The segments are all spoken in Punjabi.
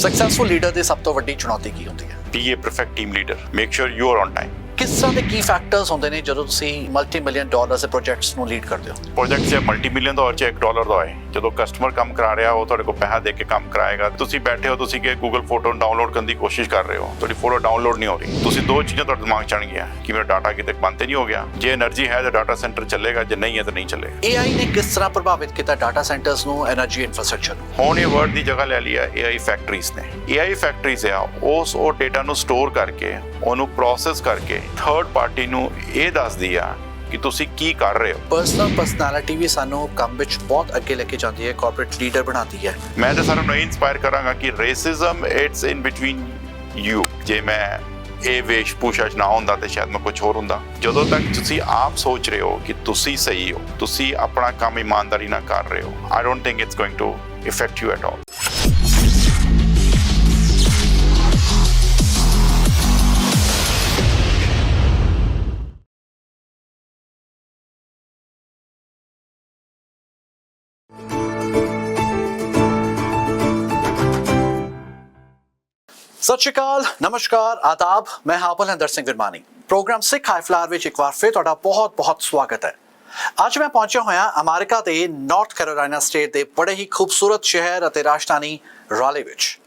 ਸਕਸੈਸਫੁਲ ਲੀਡਰ ਦੀ ਸਭ ਤੋਂ ਵੱਡੀ ਚੁਣੌਤੀ ਕੀ ਹੁੰਦੀ ਹੈ? Be a perfect team leader. Make sure you are on time. ਕਿਸ ਤਰ੍ਹਾਂ ਦੇ ਕੀ ਫੈਕਟਰਸ ਹੁੰਦੇ ਨੇ ਜਦੋਂ ਤੁਸੀਂ ਮਲਟੀ ਮਿਲੀਅਨ ਡਾਲਰ ਦੇ ਪ੍ਰੋਜੈਕਟਸ ਨੂੰ ਲੀਡ ਕਰਦੇ ਹੋ? ਪ੍ਰੋਜੈਕਟ ਚਾਹੇ ਮਲਟੀ ਮਿਲੀਅਨ ਦਾ ਹੋਵੇ ਚਾਹੇ $1 ਦਾ ਹੋਏ, ਜਦੋਂ ਕਸਟਮਰ ਕੰਮ ਕਰਾ ਰਿਹਾ ਉਹ ਤੁਹਾਡੇ ਕੋਲ ਪੈਸਾ ਦੇ ਕੇ ਕੰਮ ਕਰਾਏਗਾ। ਤੁਸੀਂ ਬੈਠੇ ਹੋ, ਤੁਸੀਂ ਕਿ ਗੂਗਲ ਫੋਟੋ ਡਾਊਨਲੋਡ ਕਰਨ ਦੀ ਕੋਸ਼ਿਸ਼ ਕਰ ਰਹੇ ਹੋ, ਤੁਹਾਡੀ ਫੋਟੋ ਡਾਊਨਲੋਡ ਨਹੀਂ ਹੋ ਰਹੀ। ਤੁਸੀਂ ਦੋ ਚੀਜ਼ਾਂ ਤੁਹਾਡੇ ਦਿਮਾਗ 'ਚ ਆਉਣਗੀਆਂ ਕਿ ਮੇਰਾ ਡਾਟਾ ਕਿਤੇ ਬੰਦ ਤੇ ਨਹੀਂ ਹੋ ਗਿਆ। ਜੇ એનર્ਜੀ ਹੈ ਤਾਂ ਡਾਟਾ ਸੈਂਟਰ ਚੱਲੇਗਾ, ਜੇ ਨਹੀਂ ਹੈ ਤਾਂ ਨਹੀਂ ਚੱਲੇਗਾ। AI ਨੇ ਕਿਸ ਤਰ੍ਹਾਂ ਪ੍ਰਭਾਵਿਤ ਕੀਤਾ ਡਾਟਾ ਸੈਂਟਰਸ ਨੂੰ, એનર્ਜੀ ਇਨਫਰਾਸਟ੍ਰਕਚਰ ਨੂੰ? ਹੁਣ ਇਹ ਵਰਡ ਦੀ ਜਗ੍ਹਾ ਲੈ ਲਈ ਹੈ AI ਫੈਕਟਰੀਜ਼ ਨੇ। AI ਫੈਕਟਰੀਜ਼ ਆ ਉਹ ਡਾਟਾ ਨੂੰ ਸਟੋਰ ਕਰਕੇ ਉਹਨੂੰ ਪ੍ਰੋਸੈਸ ਕਰਕੇ ਥਰਡ ਪਾਰਟੀ ਨੂੰ ਇਹ ਦੱਸਦੀ ਆ ਕਿ ਤੁਸੀਂ ਕੀ ਕਰ ਰਹੇ ਹੋ। ਪਰਸਨੈਲਿਟੀ ਵੀ ਸਾਨੂੰ ਕੰਮ ਵਿੱਚ ਬਹੁਤ ਅੱਗੇ ਲੈ ਕੇ ਜਾਂਦੀ ਹੈ, ਕਾਰਪੋਰੇਟ ਲੀਡਰ ਬਣਾਉਂਦੀ ਹੈ। ਮੈਂ ਤਾਂ ਸਾਰਿਆਂ ਨੂੰ ਇਨਸਪਾਇਰ ਕਰਾਂਗਾ ਕਿ racism it's in between you. ਜੇ ਮੈਂ ਇਹ ਵੇਸ਼ਭੂਸ਼ਾ 'ਚ ਨਾ ਹੁੰਦਾ ਤੇ ਸ਼ਾਇਦ ਮੈਂ ਕੁਝ ਹੋਰ ਹੁੰਦਾ। ਜਦੋਂ ਤੱਕ ਤੁਸੀਂ ਆਪ ਸੋਚ ਰਹੇ ਹੋ ਕਿ ਤੁਸੀਂ ਸਹੀ ਹੋ, ਤੁਸੀਂ ਆਪਣਾ ਕੰਮ ਇਮਾਨਦਾਰੀ ਨਾਲ ਕਰ ਰਹੇ ਹੋ, I don't think it's going to affect you at all. ਸਤਿ ਸ਼੍ਰੀ ਅਕਾਲ, ਨਮਸਕਾਰ, ਆਦਾਬ। ਮੈਂ ਹਾਂ Balwinder Singh Virmani. Programme Sikh high flyer ਵਿੱਚ ਇੱਕ ਵਾਰ ਫਿਰ ਤੁਹਾਡਾ ਬਹੁਤ ਸਵਾਗਤ ਹੈ। ਅੱਜ ਮੈਂ ਪਹੁੰਚਿਆ ਹੋਇਆ ਅਮਰੀਕਾ ਦੇ ਨਾਰਥ ਕੈਰੋਲਾਈਨਾ ਸਟੇਟ ਦੇ ਬੜੇ ਹੀ ਖੂਬਸੂਰਤ ਸ਼ਹਿਰ ਅਤੇ ਰਾਜਧਾਨੀ ਰਾਲੇ ਵਿੱਚ।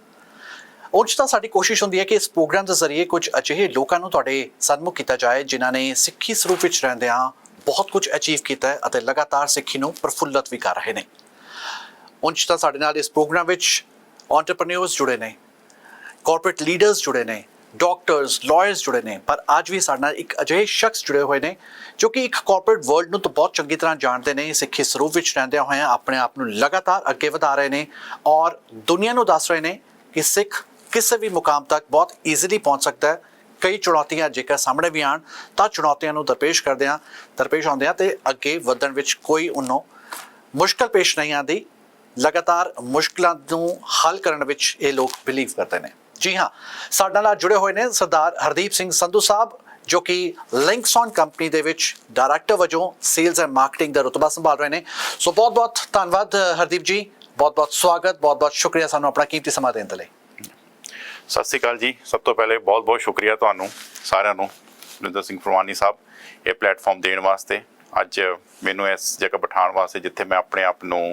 ਉਂਝ ਤਾਂ ਸਾਡੀ ਕੋਸ਼ਿਸ਼ ਹੁੰਦੀ ਹੈ ਕਿ ਇਸ ਪ੍ਰੋਗਰਾਮ ਦੇ ਜ਼ਰੀਏ ਕੁਝ ਅਜਿਹੇ ਲੋਕਾਂ ਨੂੰ ਤੁਹਾਡੇ ਸਨਮੁਖ ਕੀਤਾ ਜਾਏ ਜਿਨ੍ਹਾਂ ਨੇ ਸਿੱਖੀ ਸਰੂਪ ਵਿੱਚ ਰਹਿੰਦਿਆਂ ਬਹੁਤ ਕੁਝ ਅਚੀਵ ਕੀਤਾ ਹੈ ਅਤੇ ਲਗਾਤਾਰ ਸਿੱਖੀ ਨੂੰ ਪ੍ਰਫੁੱਲਤ ਵੀ ਕਰ ਰਹੇ ਨੇ। ਉਂਝ ਤਾਂ ਸਾਡੇ ਨਾਲ ਇਸ ਪ੍ਰੋਗਰਾਮ ਵਿੱਚ ਐਂਟਰਪ੍ਰੈਨਿਓਰਸ ਜੁੜੇ ਨੇ, ਕਾਰਪੋਰੇਟ ਲੀਡਰਸ ਜੁੜੇ ਨੇ, ਡਾਕਟਰਸ, ਲਾਇਰਸ ਜੁੜੇ ਨੇ, ਪਰ ਅੱਜ ਵੀ ਸਾਡੇ ਨਾਲ ਇੱਕ ਅਜਿਹੇ ਸ਼ਖਸ ਜੁੜੇ ਹੋਏ ਨੇ ਜੋ ਕਿ ਇੱਕ ਕਾਰਪੋਰੇਟ ਵਰਲਡ ਨੂੰ ਤਾਂ ਬਹੁਤ ਚੰਗੀ ਤਰ੍ਹਾਂ ਜਾਣਦੇ ਨੇ, ਸਿੱਖੀ ਸਰੂਪ ਵਿੱਚ ਰਹਿੰਦਿਆਂ ਹੋਇਆਂ ਆਪਣੇ ਆਪ ਨੂੰ ਲਗਾਤਾਰ ਅੱਗੇ ਵਧਾ ਰਹੇ ਨੇ ਔਰ ਦੁਨੀਆ ਨੂੰ ਦੱਸ ਰਹੇ ਨੇ ਕਿ ਸਿੱਖ ਕਿਸੇ ਵੀ ਮੁਕਾਮ ਤੱਕ ਬਹੁਤ ਈਜ਼ੀਲੀ ਪਹੁੰਚ ਸਕਦਾ ਹੈ। ਕਈ ਚੁਣੌਤੀਆਂ ਜੇਕਰ ਸਾਹਮਣੇ ਵੀ ਆਉਣ ਤਾਂ ਚੁਣੌਤੀਆਂ ਨੂੰ ਦਰਪੇਸ਼ ਆਉਂਦਿਆਂ ਤੇ ਅੱਗੇ ਵਧਣ ਵਿੱਚ ਕੋਈ ਉਹਨੂੰ ਮੁਸ਼ਕਲ ਪੇਸ਼ ਨਹੀਂ ਆਉਂਦੀ। ਲਗਾਤਾਰ ਮੁਸ਼ਕਲਾਂ ਨੂੰ ਹੱਲ ਕਰਨ ਵਿੱਚ ਇਹ ਲੋਕ ਬਿਲੀਵ ਕਰਦੇ ਨੇ। ਜੀ ਹਾਂ, ਸਾਡੇ ਨਾਲ ਜੁੜੇ ਹੋਏ ਨੇ ਸਰਦਾਰ ਹਰਦੀਪ ਸਿੰਘ ਸੰਧੂ ਸਾਹਿਬ, ਜੋ ਕਿ ਲਿੰਕਸਨ ਕੰਪਨੀ ਦੇ ਵਿੱਚ ਡਾਇਰੈਕਟਰ ਵਜੋਂ ਸੇਲਸ ਐਂਡ ਮਾਰਕੀਟਿੰਗ ਦਾ ਰੁਤਬਾ ਸੰਭਾਲ ਰਹੇ ਨੇ। ਸੋ ਬਹੁਤ ਧੰਨਵਾਦ ਹਰਦੀਪ ਜੀ, ਬਹੁਤ ਸਵਾਗਤ, ਬਹੁਤ ਸ਼ੁਕਰੀਆ ਸਾਨੂੰ ਆਪਣਾ ਕੀਮਤੀ ਸਮਾਂ ਦੇਣ ਦੇ ਲਈ। ਸਤਿ ਸ਼੍ਰੀ ਅਕਾਲ ਜੀ। ਸਭ ਤੋਂ ਪਹਿਲੇ ਬਹੁਤ ਸ਼ੁਕਰੀਆ ਤੁਹਾਨੂੰ ਸਾਰਿਆਂ ਨੂੰ, ਬਲਵਿੰਦਰ ਸਿੰਘ ਫਰਮਾਨੀ ਸਾਹਿਬ, ਇਹ ਪਲੇਟਫਾਰਮ ਦੇਣ ਵਾਸਤੇ, ਅੱਜ ਮੈਨੂੰ ਇਸ ਜਗ੍ਹਾ ਬਿਠਾਉਣ ਵਾਸਤੇ ਜਿੱਥੇ ਮੈਂ ਆਪਣੇ ਆਪ ਨੂੰ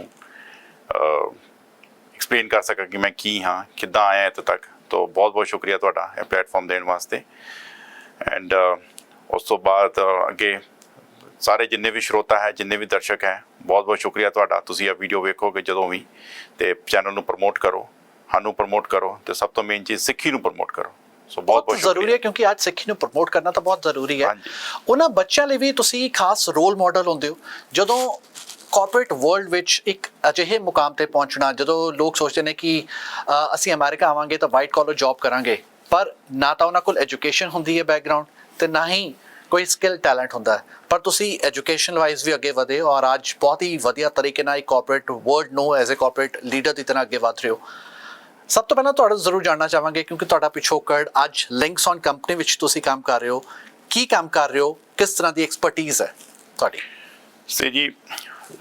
ਐਕਸਪਲੇਨ ਕਰ ਸਕਾਂ ਕਿ ਮੈਂ ਕੀ ਹਾਂ, ਕਿੱਦਾਂ ਆਇਆ ਇੱਥੇ ਤੱਕ। ਤੋ ਬਹੁਤ ਸ਼ੁਕਰੀਆ ਤੁਹਾਡਾ ਇਹ ਪਲੇਟਫਾਰਮ ਦੇਣ ਵਾਸਤੇ। ਐਂਡ ਉਸ ਤੋਂ ਬਾਅਦ ਅੱਗੇ ਸਾਰੇ ਜਿੰਨੇ ਵੀ ਸਰੋਤਾ ਹੈ, ਜਿੰਨੇ ਵੀ ਦਰਸ਼ਕ ਹੈ, ਬਹੁਤ ਸ਼ੁਕਰੀਆ ਤੁਹਾਡਾ। ਤੁਸੀਂ ਇਹ ਵੀਡੀਓ ਵੇਖੋਗੇ ਜਦੋਂ ਵੀ, ਤੇ ਚੈਨਲ ਨੂੰ ਪ੍ਰਮੋਟ ਕਰੋ, ਸਾਨੂੰ ਪ੍ਰਮੋਟ ਕਰੋ, ਤੇ ਸਭ ਤੋਂ ਮੇਨ ਚੀਜ਼ ਸਿੱਖੀ ਨੂੰ ਪ੍ਰਮੋਟ ਕਰੋ। ਸੋ ਬਹੁਤ ਜ਼ਰੂਰੀ ਹੈ, ਕਿਉਂਕਿ ਅੱਜ ਸਿੱਖੀ ਨੂੰ ਪ੍ਰਮੋਟ ਕਰਨਾ ਤਾਂ ਬਹੁਤ ਜ਼ਰੂਰੀ ਹੈ। ਉਹਨਾਂ ਬੱਚਿਆਂ ਲਈ ਵੀ ਤੁਸੀਂ ਖਾਸ ਰੋਲ ਮਾਡਲ ਹੁੰਦੇ ਹੋ। ਜਦੋਂ ਕਾਰਪੋਰੇਟ ਵਰਲਡ ਵਿੱਚ ਇੱਕ ਅਜਿਹੇ ਮੁਕਾਮ ਤੇ ਪਹੁੰਚਣਾ, ਜਦੋਂ ਲੋਕ ਸੋਚਦੇ ਨੇ ਕਿ ਅਸੀਂ ਅਮਰੀਕਾ ਆਵਾਂਗੇ ਤਾਂ ਵਾਈਟ ਕਾਲਰ ਜੌਬ ਕਰਾਂਗੇ, ਪਰ ਨਾ ਤਾਂ ਉਹਨਾਂ ਕੋਲ ਐਜੂਕੇਸ਼ਨ ਹੁੰਦੀ ਹੈ ਬੈਕਗਰਾਊਂਡ, ਤੇ ਨਾ ਹੀ ਕੋਈ ਸਕਿੱਲ ਟੈਲੈਂਟ ਹੁੰਦਾ ਹੈ। ਪਰ ਤੁਸੀਂ ਐਜੂਕੇਸ਼ਨ ਵਾਈਜ਼ ਵੀ ਅੱਗੇ ਵਧੇ ਔਰ ਅੱਜ ਬਹੁਤ ਹੀ ਵਧੀਆ ਤਰੀਕੇ ਨਾਲ ਇੱਕ ਕਾਰਪੋਰੇਟ ਵਰਲਡ ਨੂੰ ਐਜ਼ ਏ ਕਾਰਪੋਰੇਟ ਲੀਡਰ ਦੀ ਤਰ੍ਹਾਂ ਅੱਗੇ ਵਧ ਰਹੇ ਹੋ। ਸਭ ਤੋਂ ਪਹਿਲਾਂ ਤੁਹਾਡਾ ਜ਼ਰੂਰ ਜਾਣਨਾ ਚਾਹਾਂਗੇ, ਕਿਉਂਕਿ ਤੁਹਾਡਾ ਪਿਛੋਕੜ ਅੱਜ ਲਿੰਕਸਨ ਕੰਪਨੀ ਵਿੱਚ ਤੁਸੀਂ ਕੰਮ ਕਰ ਰਹੇ ਹੋ, ਕੀ ਕੰਮ ਕਰ ਰਹੇ ਹੋ, ਕਿਸ ਤਰ੍ਹਾਂ ਦੀ ਐਕਸਪਰਟੀਜ਼ ਹੈ ਤੁਹਾਡੀ? ਸੇ ਜੀ,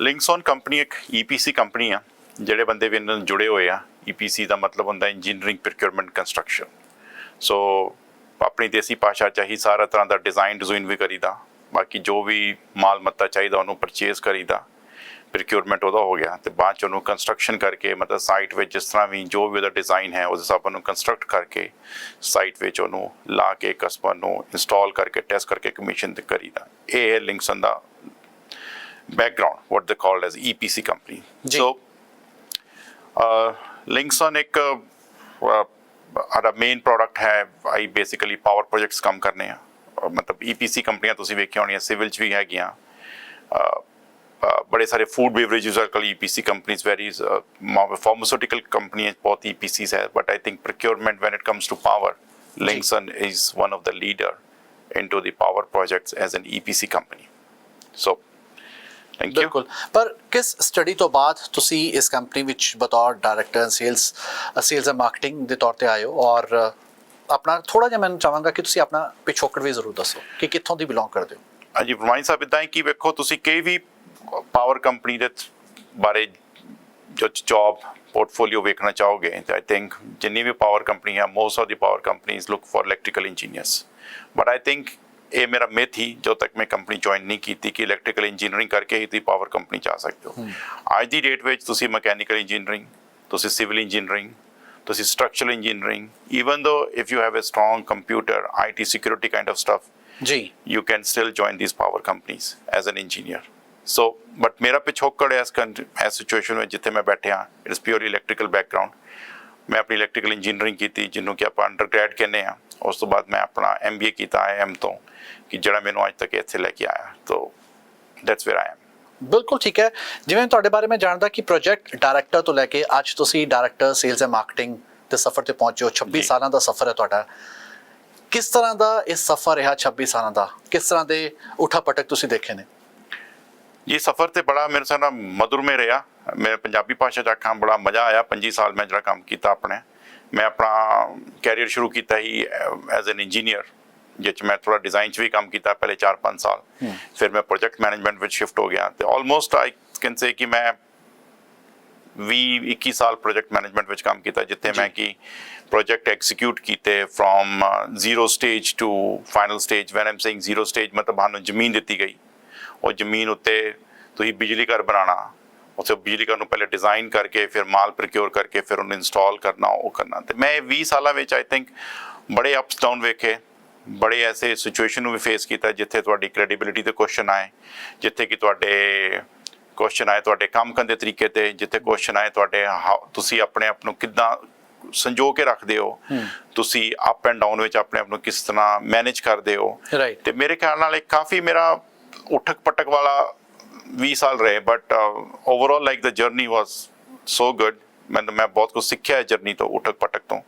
ਲਿੰਕਸਨ ਕੰਪਨੀ ਇੱਕ EPC ਕੰਪਨੀ ਆ। ਜਿਹੜੇ ਬੰਦੇ ਵੀ ਇਹਨਾਂ ਨਾਲ ਜੁੜੇ ਹੋਏ ਆ, EPC ਦਾ ਮਤਲਬ ਹੁੰਦਾ ਇੰਜੀਨੀਅਰਿੰਗ, ਪ੍ਰੋਕਿਊਰਮੈਂਟ, ਕੰਸਟਰਕਸ਼ਨ। ਸੋ ਆਪਣੀ ਦੇਸੀ ਭਾਸ਼ਾ 'ਚ ਹੀ ਸਾਰਾ ਤਰ੍ਹਾਂ ਦਾ ਡਿਜ਼ਾਈਨ ਵੀ ਕਰੀਦਾ, ਬਾਕੀ ਜੋ ਵੀ ਮਾਲ ਮੱਤਾ ਚਾਹੀਦਾ ਉਹਨੂੰ ਪਰਚੇਜ਼ ਕਰੀਦਾ, ਪ੍ਰੋਕਿਊਰਮੈਂਟ ਉਹਦਾ ਹੋ ਗਿਆ, ਤੇ ਬਾਅਦ 'ਚ ਉਹਨੂੰ ਕੰਸਟਰਕਸ਼ਨ ਕਰਕੇ, ਮਤਲਬ ਸਾਈਟ ਵਿੱਚ ਜਿਸ ਤਰ੍ਹਾਂ ਵੀ ਜੋ ਵੀ ਉਹਦਾ ਡਿਜ਼ਾਈਨ ਹੈ ਉਸ ਹਿਸਾਬ ਨੂੰ ਕੰਸਟਰਕਟ ਕਰਕੇ ਸਾਈਟ ਵਿੱਚ ਉਹਨੂੰ ਲਾ ਕੇ ਕਸਟਮਰ ਨੂੰ ਇੰਸਟਾਲ ਕਰਕੇ, ਟੈਸਟ ਕਰਕੇ, ਕਮਿਸ਼ਨ ਤੇ ਕਰੀਦਾ। ਇਹ ਹੈ ਲਿੰਕਸਨ ਦਾ background, what they called as EPC company. So Linkson एक our main product है, I basically power projects काम करने हैं। मतलब EPC कंपनियां तुसी वेखी होनी, सिविल च भी हैगियां, बड़े सारे फूड बेवरेजेस आजकल EPC कंपनीज, वेरी फार्मास्यूटिकल कंपनियां बहुत EPCs है, but I think procurement when it comes to power, Linkson is one of the leader into the power projects as an EPC company. So ਬਿਲਕੁਲ। ਪਰ ਕਿਸ ਸਟੱਡੀ ਤੋਂ ਬਾਅਦ ਤੁਸੀਂ ਇਸ ਕੰਪਨੀ ਵਿੱਚ ਬਤੌਰ ਡਾਇਰੈਕਟਰ ਸੇਲਸ ਐਂਡ ਮਾਰਕੀਟਿੰਗ ਦੇ ਤੌਰ ਤੇ ਆਏ ਹੋ, ਔਰ ਆਪਣਾ ਥੋੜਾ ਜਿਹਾ ਮੈਨੂੰ ਚਾਹਾਂਗਾ ਕਿ ਤੁਸੀਂ ਆਪਣਾ ਪਿਛੋਕੜ ਵੀ ਜ਼ਰੂਰ ਦੱਸੋ ਕਿ ਕਿੱਥੋਂ ਦੀ ਬਿਲੋਂਗ ਕਰਦੇ ਹੋ? ਹਾਂਜੀ ਫਰਮਾਨੀ ਸਾਹਿਬ, ਇੱਦਾਂ ਹੈ ਕਿ ਵੇਖੋ, ਤੁਸੀਂ ਕੋਈ ਵੀ ਪਾਵਰ ਕੰਪਨੀ ਦੇ ਬਾਰੇ ਜੋ ਜੌਬ ਪੋਰਟਫੋਲੀਓ ਵੇਖਣਾ ਚਾਹੋਗੇ ਤਾਂ ਆਈ ਥਿੰਕ ਜਿੰਨੀ ਵੀ ਪਾਵਰ ਕੰਪਨੀ ਹੈ most of the power companies look for electrical engineers but I think ਇਹ ਮੇਰਾ ਮਿਥ ਹੀ ਜਦੋਂ ਤੱਕ ਮੈਂ ਕੰਪਨੀ ਜੁਆਇਨ ਨਹੀਂ ਕੀਤੀ ਕਿ ਇਲੈਕਟ੍ਰੀਕਲ ਇੰਜੀਨੀਅਰਿੰਗ ਕਰਕੇ ਹੀ ਤੁਸੀਂ ਪਾਵਰ ਕੰਪਨੀ 'ਚ ਆ ਸਕਦੇ ਹੋ ਅੱਜ ਦੀ ਡੇਟ ਵਿੱਚ ਤੁਸੀਂ ਮਕੈਨੀਕਲ ਇੰਜੀਨੀਅਰਿੰਗ ਤੁਸੀਂ ਸਿਵਲ ਇੰਜੀਨੀਅਰਿੰਗ ਤੁਸੀਂ structural engineering even though if you have a strong computer IT security kind of stuff ਜੀ you can still join these power companies as an engineer. So, but ਮੇਰਾ ਪਿਛੋਕੜ ਇਸ ਸਿਚੁਏਸ਼ਨ ਵਿੱਚ ਜਿੱਥੇ ਮੈਂ ਬੈਠਿਆ ਇਟਸ ਪਿਓਰਲੀ ਇਲੈਕਟ੍ਰੀਕਲ ਬੈਕਗ੍ਰਾਉਂਡ ਮੈਂ ਆਪਣੀ ਇਲੈਕਟ੍ਰੀਕਲ ਇੰਜੀਨੀਅਰਿੰਗ ਕੀਤੀ ਜਿਹਨੂੰ ਕਿ ਆਪਾਂ ਅੰਡਰਗ੍ਰੈਡ ਕਹਿੰਦੇ ਆ ਉਸ ਤੋਂ ਬਾਅਦ ਮੈਂ ਆਪਣਾ MBA ਕੀਤਾ IIM ਤੋਂ ਕਿ ਜਿਹੜਾ ਮੈਨੂੰ ਅੱਜ ਤੱਕ ਇੱਥੇ ਲੈ ਕੇ ਆਇਆ ਤੋ ਦੈਟਸ ਵੇਅਰ ਆਈ ਐਮ ਬਿਲਕੁਲ ਠੀਕ ਹੈ। ਜਿਵੇਂ ਤੁਹਾਡੇ ਬਾਰੇ ਮੈਂ ਜਾਣਦਾ ਕਿ ਪ੍ਰੋਜੈਕਟ ਡਾਇਰੈਕਟਰ ਤੋਂ ਲੈ ਕੇ ਅੱਜ ਤੁਸੀਂ ਡਾਇਰੈਕਟਰ ਸੇਲਸ ਐਂਡ ਮਾਰਕੀਟਿੰਗ ਦੇ ਸਫ਼ਰ ਤੇ ਪਹੁੰਚੇ ਹੋ 26 ਸਾਲਾਂ ਦਾ ਸਫ਼ਰ ਹੈ ਤੁਹਾਡਾ। ਕਿਸ ਤਰ੍ਹਾਂ ਦਾ ਇਹ ਸਫ਼ਰ ਰਿਹਾ 26 ਸਾਲਾਂ ਦਾ ਕਿਸ ਤਰ੍ਹਾਂ ਦੇ ਉਠਾ ਪਟਕ ਤੁਸੀਂ ਦੇਖੇ ਨੇ? ਇਹ ਸਫ਼ਰ ਤੇ ਬੜਾ ਮੇਰੇ ਸਾਹ ਨਾਲ ਮਧੁਰਮੇ ਰਿਹਾ ਮੈਂ ਪੰਜਾਬੀ ਭਾਸ਼ਾ 'ਚ ਆਖਾਂ ਬੜਾ ਮਜ਼ਾ ਆਇਆ 25 ਸਾਲ ਮੈਂ ਜਿਹੜਾ ਕੰਮ ਕੀਤਾ ਆਪਣੇ ਮੈਂ ਆਪਣਾ ਕੈਰੀਅਰ ਸ਼ੁਰੂ ਕੀਤਾ ਹੀ ਐਜ਼ ਐਨ ਇੰਜੀਨੀਅਰ ਜਿਸ 'ਚ ਮੈਂ ਥੋੜਾ ਡਿਜ਼ਾਈਨ 'ਚ ਵੀ ਕੰਮ ਕੀਤਾ ਪਹਿਲੇ 4-5 ਸਾਲ ਫਿਰ ਮੈਂ ਪ੍ਰੋਜੈਕਟ ਮੈਨੇਜਮੈਂਟ ਵਿੱਚ ਸ਼ਿਫਟ ਹੋ ਗਿਆ ਤੇ ਆਲਮੋਸਟ ਆਈ ਕੈਨ ਸੇ ਕਿ ਮੈਂ 20-21 ਸਾਲ ਪ੍ਰੋਜੈਕਟ ਮੈਨੇਜਮੈਂਟ ਵਿੱਚ ਕੰਮ ਕੀਤਾ ਜਿੱਥੇ ਮੈਂ ਕਿ project execute ਕੀਤੇ from zero stage to final stage when I'm saying zero stage ਮਤਲਬ ਸਾਨੂੰ ਜ਼ਮੀਨ ਦਿੱਤੀ ਗਈ ਉਹ ਜ਼ਮੀਨ ਉੱਤੇ ਤੁਸੀਂ ਬਿਜਲੀ ਘਰ ਬਣਾਉਣਾ ਉੱਥੇ ਬਿਜਲੀ ਘਰ ਨੂੰ ਪਹਿਲੇ ਡਿਜ਼ਾਈਨ ਕਰਕੇ ਫਿਰ ਮਾਲ ਪ੍ਰੋਕਿਓਰ ਕਰਕੇ ਫਿਰ ਉਹਨੂੰ ਇੰਸਟਾਲ ਕਰਨਾ ਉਹ ਕਰਨਾ ਤੇ ਮੈਂ 20 ਸਾਲਾਂ ਵਿੱਚ ਆਈ ਥਿੰਕ ਬੜੇ ਅਪਸ ਡਾਊਨ ਵੇਖੇ ਬੜੇ ਐਸੇ ਸਿਚੁਏਸ਼ਨ ਨੂੰ ਵੀ ਫੇਸ ਕੀਤਾ ਜਿੱਥੇ ਤੁਹਾਡੀ ਕ੍ਰੈਡੀਬਿਲਿਟੀ ਤੇ ਕੁਐਸਚਨ ਆਏ ਜਿੱਥੇ ਕਿ ਤੁਹਾਡੇ ਕੁਐਸਚਨ ਆਏ ਤੁਹਾਡੇ ਕੰਮ ਕਰਨ ਦੇ ਤਰੀਕੇ ਤੇ ਜਿੱਥੇ ਕੁਐਸਚਨ ਆਏ ਤੁਹਾਡੇ ਤੁਸੀਂ ਆਪਣੇ ਆਪ ਨੂੰ ਕਿੱਦਾਂ ਸੰਜੋ ਕੇ ਰੱਖਦੇ ਹੋ ਤੁਸੀਂ ਅਪ ਐਂਡ ਡਾਊਨ ਵਿੱਚ ਆਪਣੇ ਆਪ ਨੂੰ ਕਿਸ ਤਰ੍ਹਾਂ ਮੈਨੇਜ ਕਰਦੇ ਹੋ ਤੇ ਮੇਰੇ ਖਿਆਲ ਨਾਲ ਇੱਕ ਕਾਫੀ ਮੇਰਾ ਉਠਕ ਪਟਕ ਵਾਲਾ 20 ਸਾਲ ਰਹੇ but overall like the journey was so good ਮੈਂ ਬਹੁਤ ਕੁਝ ਸਿੱਖਿਆ ਇਸ ਜਰਨੀ ਤੋਂ ਉਠਕ ਪਟਕ ਤੋਂ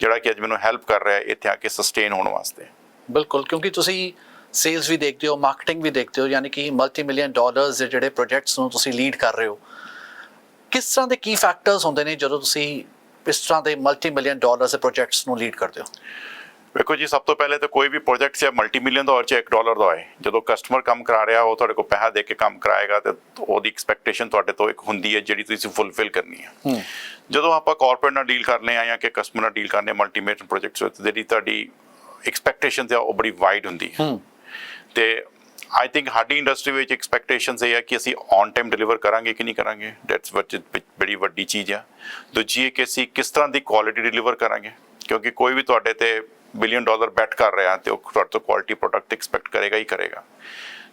ਜਿਹੜਾ ਕਿ ਅੱਜ ਮੈਨੂੰ ਹੈਲਪ ਕਰ ਰਿਹਾ ਇੱਥੇ ਆ ਕੇ ਸਸਟੇਨ ਹੋਣ ਵਾਸਤੇ। ਬਿਲਕੁਲ ਕਿਉਂਕਿ ਤੁਸੀਂ ਸੇਲਸ ਵੀ ਦੇਖਦੇ ਹੋ ਮਾਰਕੀਟਿੰਗ ਵੀ ਦੇਖਦੇ ਹੋ ਯਾਨੀ ਕਿ ਮਲਟੀ ਮਿਲੀਅਨ ਡਾਲਰਸ ਦੇ ਜਿਹੜੇ ਪ੍ਰੋਜੈਕਟਸ ਨੂੰ ਤੁਸੀਂ ਲੀਡ ਕਰ ਰਹੇ ਹੋ ਕਿਸ ਤਰ੍ਹਾਂ ਦੇ ਕੀ ਫੈਕਟਰਸ ਹੁੰਦੇ ਨੇ ਜਦੋਂ ਤੁਸੀਂ ਇਸ ਤਰ੍ਹਾਂ ਦੇ ਮਲਟੀ ਮਿਲੀਅਨ ਡਾਲਰਸ ਦੇ ਪ੍ਰੋਜੈਕਟਸ ਨੂੰ ਲੀਡ ਕਰਦੇ ਹੋ? ਵੇਖੋ ਜੀ ਸਭ ਤੋਂ ਪਹਿਲੇ ਤਾਂ ਕੋਈ ਵੀ ਪ੍ਰੋਜੈਕਟ ਚਾਹੇ ਮਲਟੀ ਮਿਲੀਅਨ ਦਾ ਹੋਵੇ ਚਾਹੇ $1 ਦਾ ਹੋਏ ਜਦੋਂ ਕਸਟਮਰ ਕੰਮ ਕਰਾ ਰਿਹਾ ਉਹ ਤੁਹਾਡੇ ਕੋਲ ਪੈਸਾ ਦੇ ਕੇ ਕੰਮ ਕਰਾਏਗਾ ਤੇ ਉਹਦੀ ਐਕਸਪੈਕਟੇਸ਼ਨ ਤੁਹਾਡੇ ਤੋਂ ਇੱਕ ਹੁੰਦੀ ਹੈ ਜਿਹੜੀ ਤੁਸੀਂ ਫੁੱਲਫਿਲ ਕਰਨੀ ਹੈ। ਜਦੋਂ ਆਪਾਂ ਕਾਰਪੋਰੇਟ ਨਾਲ ਡੀਲ ਕਰਨੇ ਆ ਜਾਂ ਕਿ ਕਸਟਮਰ ਨਾਲ ਡੀਲ ਕਰਨੇ ਮਲਟੀ ਮਿਲੀਅਨ ਪ੍ਰੋਜੈਕਟਸ ਵਿੱਚ ਜਿਹੜੀ ਤੁਹਾਡੀ ਐਕਸਪੈਕਟੇਸ਼ਨਸ ਆ ਉਹ ਬੜੀ ਵਾਈਡ ਹੁੰਦੀ ਹੈ ਤੇ ਆਈ ਥਿੰਕ ਸਾਡੀ ਇੰਡਸਟਰੀ ਵਿੱਚ ਐਕਸਪੈਕਟੇਸ਼ਨਸ ਇਹ ਹੈ ਕਿ ਅਸੀਂ ਔਨ ਟਾਈਮ ਡਿਲੀਵਰ ਕਰਾਂਗੇ ਕਿ ਨਹੀਂ ਕਰਾਂਗੇ ਦੈਟਸ ਬੜੀ ਵੱਡੀ ਚੀਜ਼ ਆ। ਦੂਜੀ ਹੈ ਕਿ ਅਸੀਂ ਕਿਸ ਤਰ੍ਹਾਂ ਦੀ ਕੁਆਲਿਟੀ ਡਿਲੀਵਰ ਕਰਾਂਗੇ ਕਿਉਂਕਿ ਕੋਈ ਵੀ ਤੁਹਾਡੇ ਤੇ $1 ਬਿਲੀਅਨ ਬੈਟ ਕਰ ਰਿਹਾ ਤੇ ਉਹ ਤੁਹਾਡੇ ਤੋਂ ਕੁਆਲਿਟੀ ਪ੍ਰੋਡਕਟ ਐਕਸਪੈਕਟ ਕਰੇਗਾ ਹੀ ਕਰੇਗਾ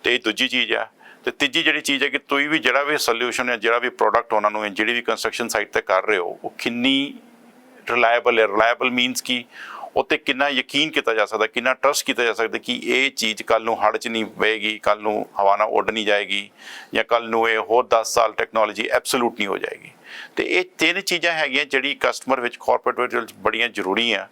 ਤੇ ਇਹ ਦੂਜੀ ਚੀਜ਼ ਹੈ। ਤੇ ਤੀਜੀ ਜਿਹੜੀ ਚੀਜ਼ ਹੈ ਕਿ ਤੁਸੀਂ ਵੀ ਜਿਹੜਾ ਵੀ ਸੋਲਿਊਸ਼ਨ ਹੈ ਜਿਹੜਾ ਵੀ ਪ੍ਰੋਡਕਟ ਉਹਨਾਂ ਨੂੰ ਜਿਹੜੀ ਵੀ ਕੰਸਟਰਕਸ਼ਨ ਸਾਈਟ ਤੇ ਕਰ ਰਹੇ ਹੋ ਉਹ ਕਿੰਨੀ ਰਿਲਾਇਬਲ ਹੈ। ਰਿਲਾਇਬਲ ਮੀਨਸ ਕਿ ਉੱਤੇ ਕਿੰਨਾ ਯਕੀਨ ਕੀਤਾ ਜਾ ਸਕਦਾ ਕਿੰਨਾ ਟਰਸਟ ਕੀਤਾ ਜਾ ਸਕਦਾ ਕਿ ਇਹ ਚੀਜ਼ ਕੱਲ੍ਹ ਨੂੰ ਹੜ੍ਹ 'ਚ ਨਹੀਂ ਪਏਗੀ ਕੱਲ੍ਹ ਨੂੰ ਹਵਾ ਨਾਲ ਉੱਡ ਨਹੀਂ ਜਾਏਗੀ ਜਾਂ ਕੱਲ੍ਹ ਨੂੰ ਇਹ ਹੋਰ 10 ਸਾਲ ਟੈਕਨੋਲੋਜੀ ਐਬਸੋਲੂਟ ਨਹੀਂ ਹੋ ਜਾਏਗੀ। ਤੇ ਇਹ ਤਿੰਨ ਚੀਜ਼ਾਂ ਹੈਗੀਆਂ ਜਿਹੜੀ ਕਸਟਮਰ ਵਿੱਚ ਕਾਰਪੋਰੇਟ ਵਿੱਚ ਬੜੀਆਂ ਜ਼ਰੂਰੀ ਆ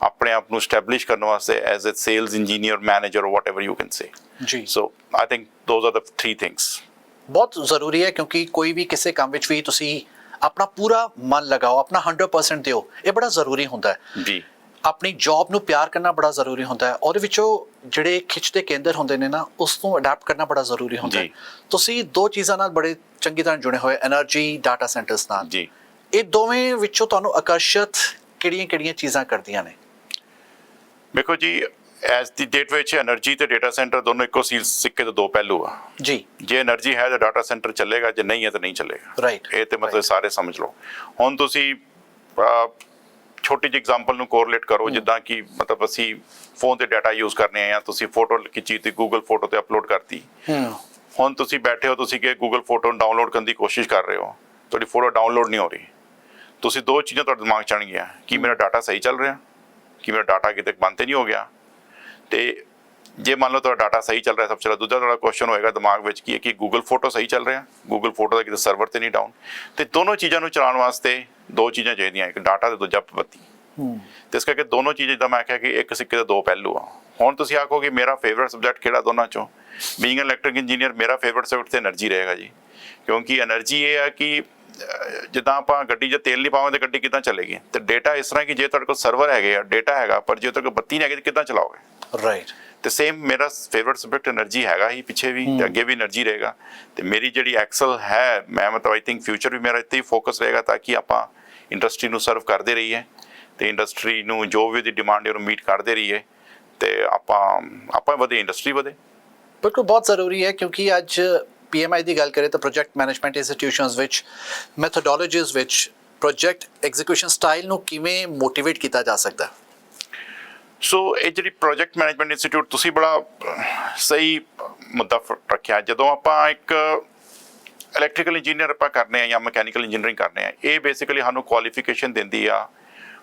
ਆਪਣੇ ਆਪ ਨੂੰ ਸਟੈਬਲਿਸ਼ ਕਰਨ ਵਾਸਤੇ as a sales engineer manager whatever you can say ਜੀ। So I think those are the 3 things ਬਹੁਤ ਜ਼ਰੂਰੀ ਹੈ ਕਿਉਂਕਿ ਕੋਈ ਵੀ ਕਿਸੇ ਕੰਮ ਵਿੱਚ ਵੀ ਤੁਸੀਂ ਆਪਣਾ ਪੂਰਾ ਮਨ ਲਗਾਓ ਆਪਣਾ 100% ਦਿਓ ਇਹ ਬੜਾ ਜ਼ਰੂਰੀ ਹੁੰਦਾ ਹੈ ਜੀ। ਆਪਣੀ ਜੌਬ ਨੂੰ ਪਿਆਰ ਕਰਨਾ ਬੜਾ ਜ਼ਰੂਰੀ ਹੁੰਦਾ ਹੈ ਉਹਦੇ ਵਿੱਚੋਂ ਜਿਹੜੇ ਖਿੱਚ ਦੇ ਕੇਂਦਰ ਹੁੰਦੇ ਨੇ ਨਾ ਉਸ ਨੂੰ ਅਡਾਪਟ ਕਰਨਾ ਬੜਾ ਜ਼ਰੂਰੀ ਹੁੰਦਾ ਹੈ। ਤੁਸੀਂ ਦੋ ਚੀਜ਼ਾਂ ਨਾਲ ਬੜੇ ਚੰਗੀ ਤਰ੍ਹਾਂ ਜੁੜੇ ਹੋਏ એનર્ਜੀ ਡਾਟਾ ਸੈਂਟਰਸ ਨਾਲ ਜੀ ਇਹ ਦੋਵੇਂ ਵਿੱਚੋਂ ਤੁਹਾਨੂੰ ਆਕਰਸ਼ਿਤ ਕਿਹੜੀਆਂ ਚੀਜ਼ਾਂ ਕਰਦੀਆਂ ਨੇ? ਦੇਖੋ ਜੀ ਐਸ ਦੀ ਡੇਟ ਵਿੱਚ એનર્ਜੀ ਤੇ ਡਾਟਾ ਸੈਂਟਰ ਦੋਨੋਂ ਇੱਕੋ ਸਿੱਕੇ ਦੇ ਦੋ ਪਹਿਲੂ ਆ ਜੀ। ਜੇ એનર્ਜੀ ਹੈ ਤਾਂ ਡਾਟਾ ਸੈਂਟਰ ਚੱਲੇਗਾ ਜੇ ਨਹੀਂ ਹੈ ਤਾਂ ਨਹੀਂ ਚੱਲੇਗਾ ਰਾਈਟ ਇਹ ਤੇ ਮਤਲਬ ਸਾਰੇ ਸਮਝ ਲਓ। ਹੁਣ ਤੁਸੀਂ ਛੋਟੀ ਜਿਹੀ ਐਗਜ਼ਾਮਪਲ ਨੂੰ ਕੋਰਿਲੇਟ ਕਰੋ ਜਿੱਦਾਂ ਕਿ ਮਤਲਬ ਅਸੀਂ ਫੋਨ ਤੇ ਡਾਟਾ ਯੂਜ਼ ਕਰਨੇ ਆ ਜਾਂ ਤੁਸੀਂ ਫੋਟੋ ਖਿੱਚੀ ਤੇ ਗੂਗਲ ਫੋਟੋ ਤੇ ਅਪਲੋਡ ਕਰਤੀ ਹੁਣ ਤੁਸੀਂ ਬੈਠੇ ਹੋ ਤੁਸੀਂ ਕਿ ਗੂਗਲ ਫੋਟੋ ਨੂੰ ਡਾਊਨਲੋਡ ਕਰਨ ਦੀ ਕੋਸ਼ਿਸ਼ ਕਰ ਰਹੇ ਹੋ ਤੁਹਾਡੀ ਫੋਟੋ ਡਾਊਨਲੋਡ ਨਹੀਂ ਹੋ ਰਹੀ ਤੁਸੀਂ ਦੋ ਚੀਜ਼ਾਂ ਤੁਹਾਡੇ ਦਿਮਾਗ 'ਚ ਆਉਣਗੀਆਂ ਕਿ ਮੇਰਾ ਡਾਟਾ ਸਹੀ ਚੱਲ ਰਿਹਾ ਕਿ ਮੇਰਾ ਡਾਟਾ ਕਿਤੇ ਬੰਦ ਤੇ ਨਹੀਂ ਹੋ ਗਿਆ ਤੇ ਜੇ ਮੰਨ ਲਓ ਤੁਹਾਡਾ ਡਾਟਾ ਸਹੀ ਚੱਲ ਰਿਹਾ ਸਭ ਤੋਂ ਪਹਿਲਾਂ ਦੂਜਾ ਤੁਹਾਡਾ ਕੁਐਸਚਨ ਹੋਏਗਾ ਦਿਮਾਗ ਵਿੱਚ ਕੀ ਹੈ ਕਿ ਗੂਗਲ ਫੋਟੋ ਸਹੀ ਚੱਲ ਰਿਹਾ ਗੂਗਲ ਫੋਟੋ ਦਾ ਕਿਤੇ ਸਰਵਰ ਤੇ ਨਹੀਂ ਡਾਊਨ ਤੇ ਦੋਨੋਂ ਚੀਜ਼ਾਂ ਨੂੰ ਚਲਾਉਣ ਵਾਸਤੇ ਦੋ ਚੀਜ਼ਾਂ ਚਾਹੀਦੀਆਂ ਇੱਕ ਡਾਟਾ ਤੇ ਦੂਜਾ ਬੱਤੀ ਤੇ ਇਸ ਕਰਕੇ ਦੋਨੋਂ ਚੀਜ਼ਾਂ ਜਿੱਦਾਂ ਮੈਂ ਆਖਿਆ ਕਿ ਇੱਕ ਸਿੱਕੇ ਦੇ ਦੋ ਪਹਿਲੂ ਆ। ਹੁਣ ਤੁਸੀਂ ਆਖੋ ਕਿ ਮੇਰਾ ਫੇਵਰਟ ਸਬਜੈਕਟ ਕਿਹੜਾ ਦੋਨਾਂ ਚੋਂ ਬੀਇੰਗ ਇਲੈਕਟ੍ਰਿਕ ਇੰਜੀਨੀਅਰ ਮੇਰਾ ਫੇਵਰਟ ਸਬਜੈਕਟ ਤੇ એનર્ਜੀ ਰਹੇਗਾ ਜੀ ਕਿਉਂਕਿ એનર્ਜੀ ਇਹ ਆ ਕਿ ਜਿੱਦਾਂ ਆਪਾਂ ਗੱਡੀ 'ਚ ਤੇਲ ਨਹੀਂ ਪਾਵਾਂਗੇ ਤਾਂ ਗੱਡੀ ਕਿੱਦਾਂ ਚੱਲੇਗੀ। ਤੇ ਡੇਟਾ ਇਸ ਤਰ੍ਹਾਂ ਕਿ ਜੇ ਤੁਹਾਡੇ ਕੋਲ ਸਰਵਰ ਹੈਗੇ ਆ, ਡੇਟਾ ਹੈਗਾ, ਪਰ ਜੇ ਤੁਹਾਡੇ ਕੋਲ ਬੱਤੀ ਨਹੀਂ ਹੈਗੀ ਤਾਂ ਕਿੱਦਾਂ ਚਲਾਓਗੇ। ਰਾਈਟ। ਤੇ ਸੇਮ ਮੇਰਾ ਫੇਵਰਟ ਸਬਜੈਕਟ એનર્ਜੀ ਹੈਗਾ ਹੀ ਪਿੱਛੇ ਵੀ ਤੇ ਅੱਗੇ ਵੀ એનર્ਜੀ ਰਹੇਗਾ। ਤੇ ਮੇਰੀ ਜਿਹੜੀ ਐਕਸਲ ਹੈ, ਮੈਂ ਮਤਲਬ ਆਈ ਥਿੰਕ ਫਿਊਚਰ ਵੀ ਮੇਰਾ ਇੱਥੇ ਹੀ ਫੋਕਸ ਰਹੇਗਾ ਤਾਂ ਕਿ ਆਪਾਂ ਇੰਡਸਟਰੀ ਨੂੰ ਸਰਵ ਕਰਦੇ ਰਹੀਏ ਤੇ ਇੰਡਸਟਰੀ ਨੂੰ ਜੋ ਵੀ ਦੀ ਡਿਮਾਂਡ ਹੈ ਉਹਨੂੰ ਮੀਟ ਕਰਦੇ ਰਹੀਏ ਤੇ ਆਪਾਂ ਵਧੇ, ਇੰਡਸਟਰੀ ਵਧੇ। ਬਿਲਕੁਲ ਬਹੁਤ ਜ਼ਰੂਰੀ ਹੈ, ਕਿਉਂਕਿ ਅੱਜ PMI ਦੀ ਗੱਲ ਕਰੇ ਤਾਂ ਪ੍ਰੋਜੈਕਟ ਮੈਨੇਜਮੈਂਟ ਇੰਸਟੀਟਿਊਸ਼ਨਸ ਵਿੱਚ ਮੈਥੋਡੋਲੋਜੀਜ਼ ਵਿੱਚ ਪ੍ਰੋਜੈਕਟ ਐਗਜ਼ੀਕਿਊਸ਼ਨ ਸਟਾਈਲ ਨੂੰ ਕਿਵੇਂ ਮੋਟੀਵੇਟ ਕੀਤਾ ਜਾ ਸਕਦਾ। ਸੋ ਇਹ ਜਿਹੜੀ ਪ੍ਰੋਜੈਕਟ ਮੈਨੇਜਮੈਂਟ ਇੰਸਟੀਟਿਊਟ ਤੁਸੀਂ ਬੜਾ ਸਹੀ ਮੁੱਦਾ ਰੱਖਿਆ। ਜਦੋਂ ਆਪਾਂ ਇੱਕ ਇਲੈਕਟ੍ਰੀਕਲ ਇੰਜੀਨੀਅਰ ਆਪਾਂ ਕਰਨੇ ਆ ਜਾਂ ਮਕੈਨੀਕਲ ਇੰਜੀਨੀਅਰਿੰਗ ਕਰਨੇ ਆ, ਇਹ ਬੇਸਿਕਲੀ ਸਾਨੂੰ ਕੁਆਲੀਫਿਕੇਸ਼ਨ ਦਿੰਦੀ ਆ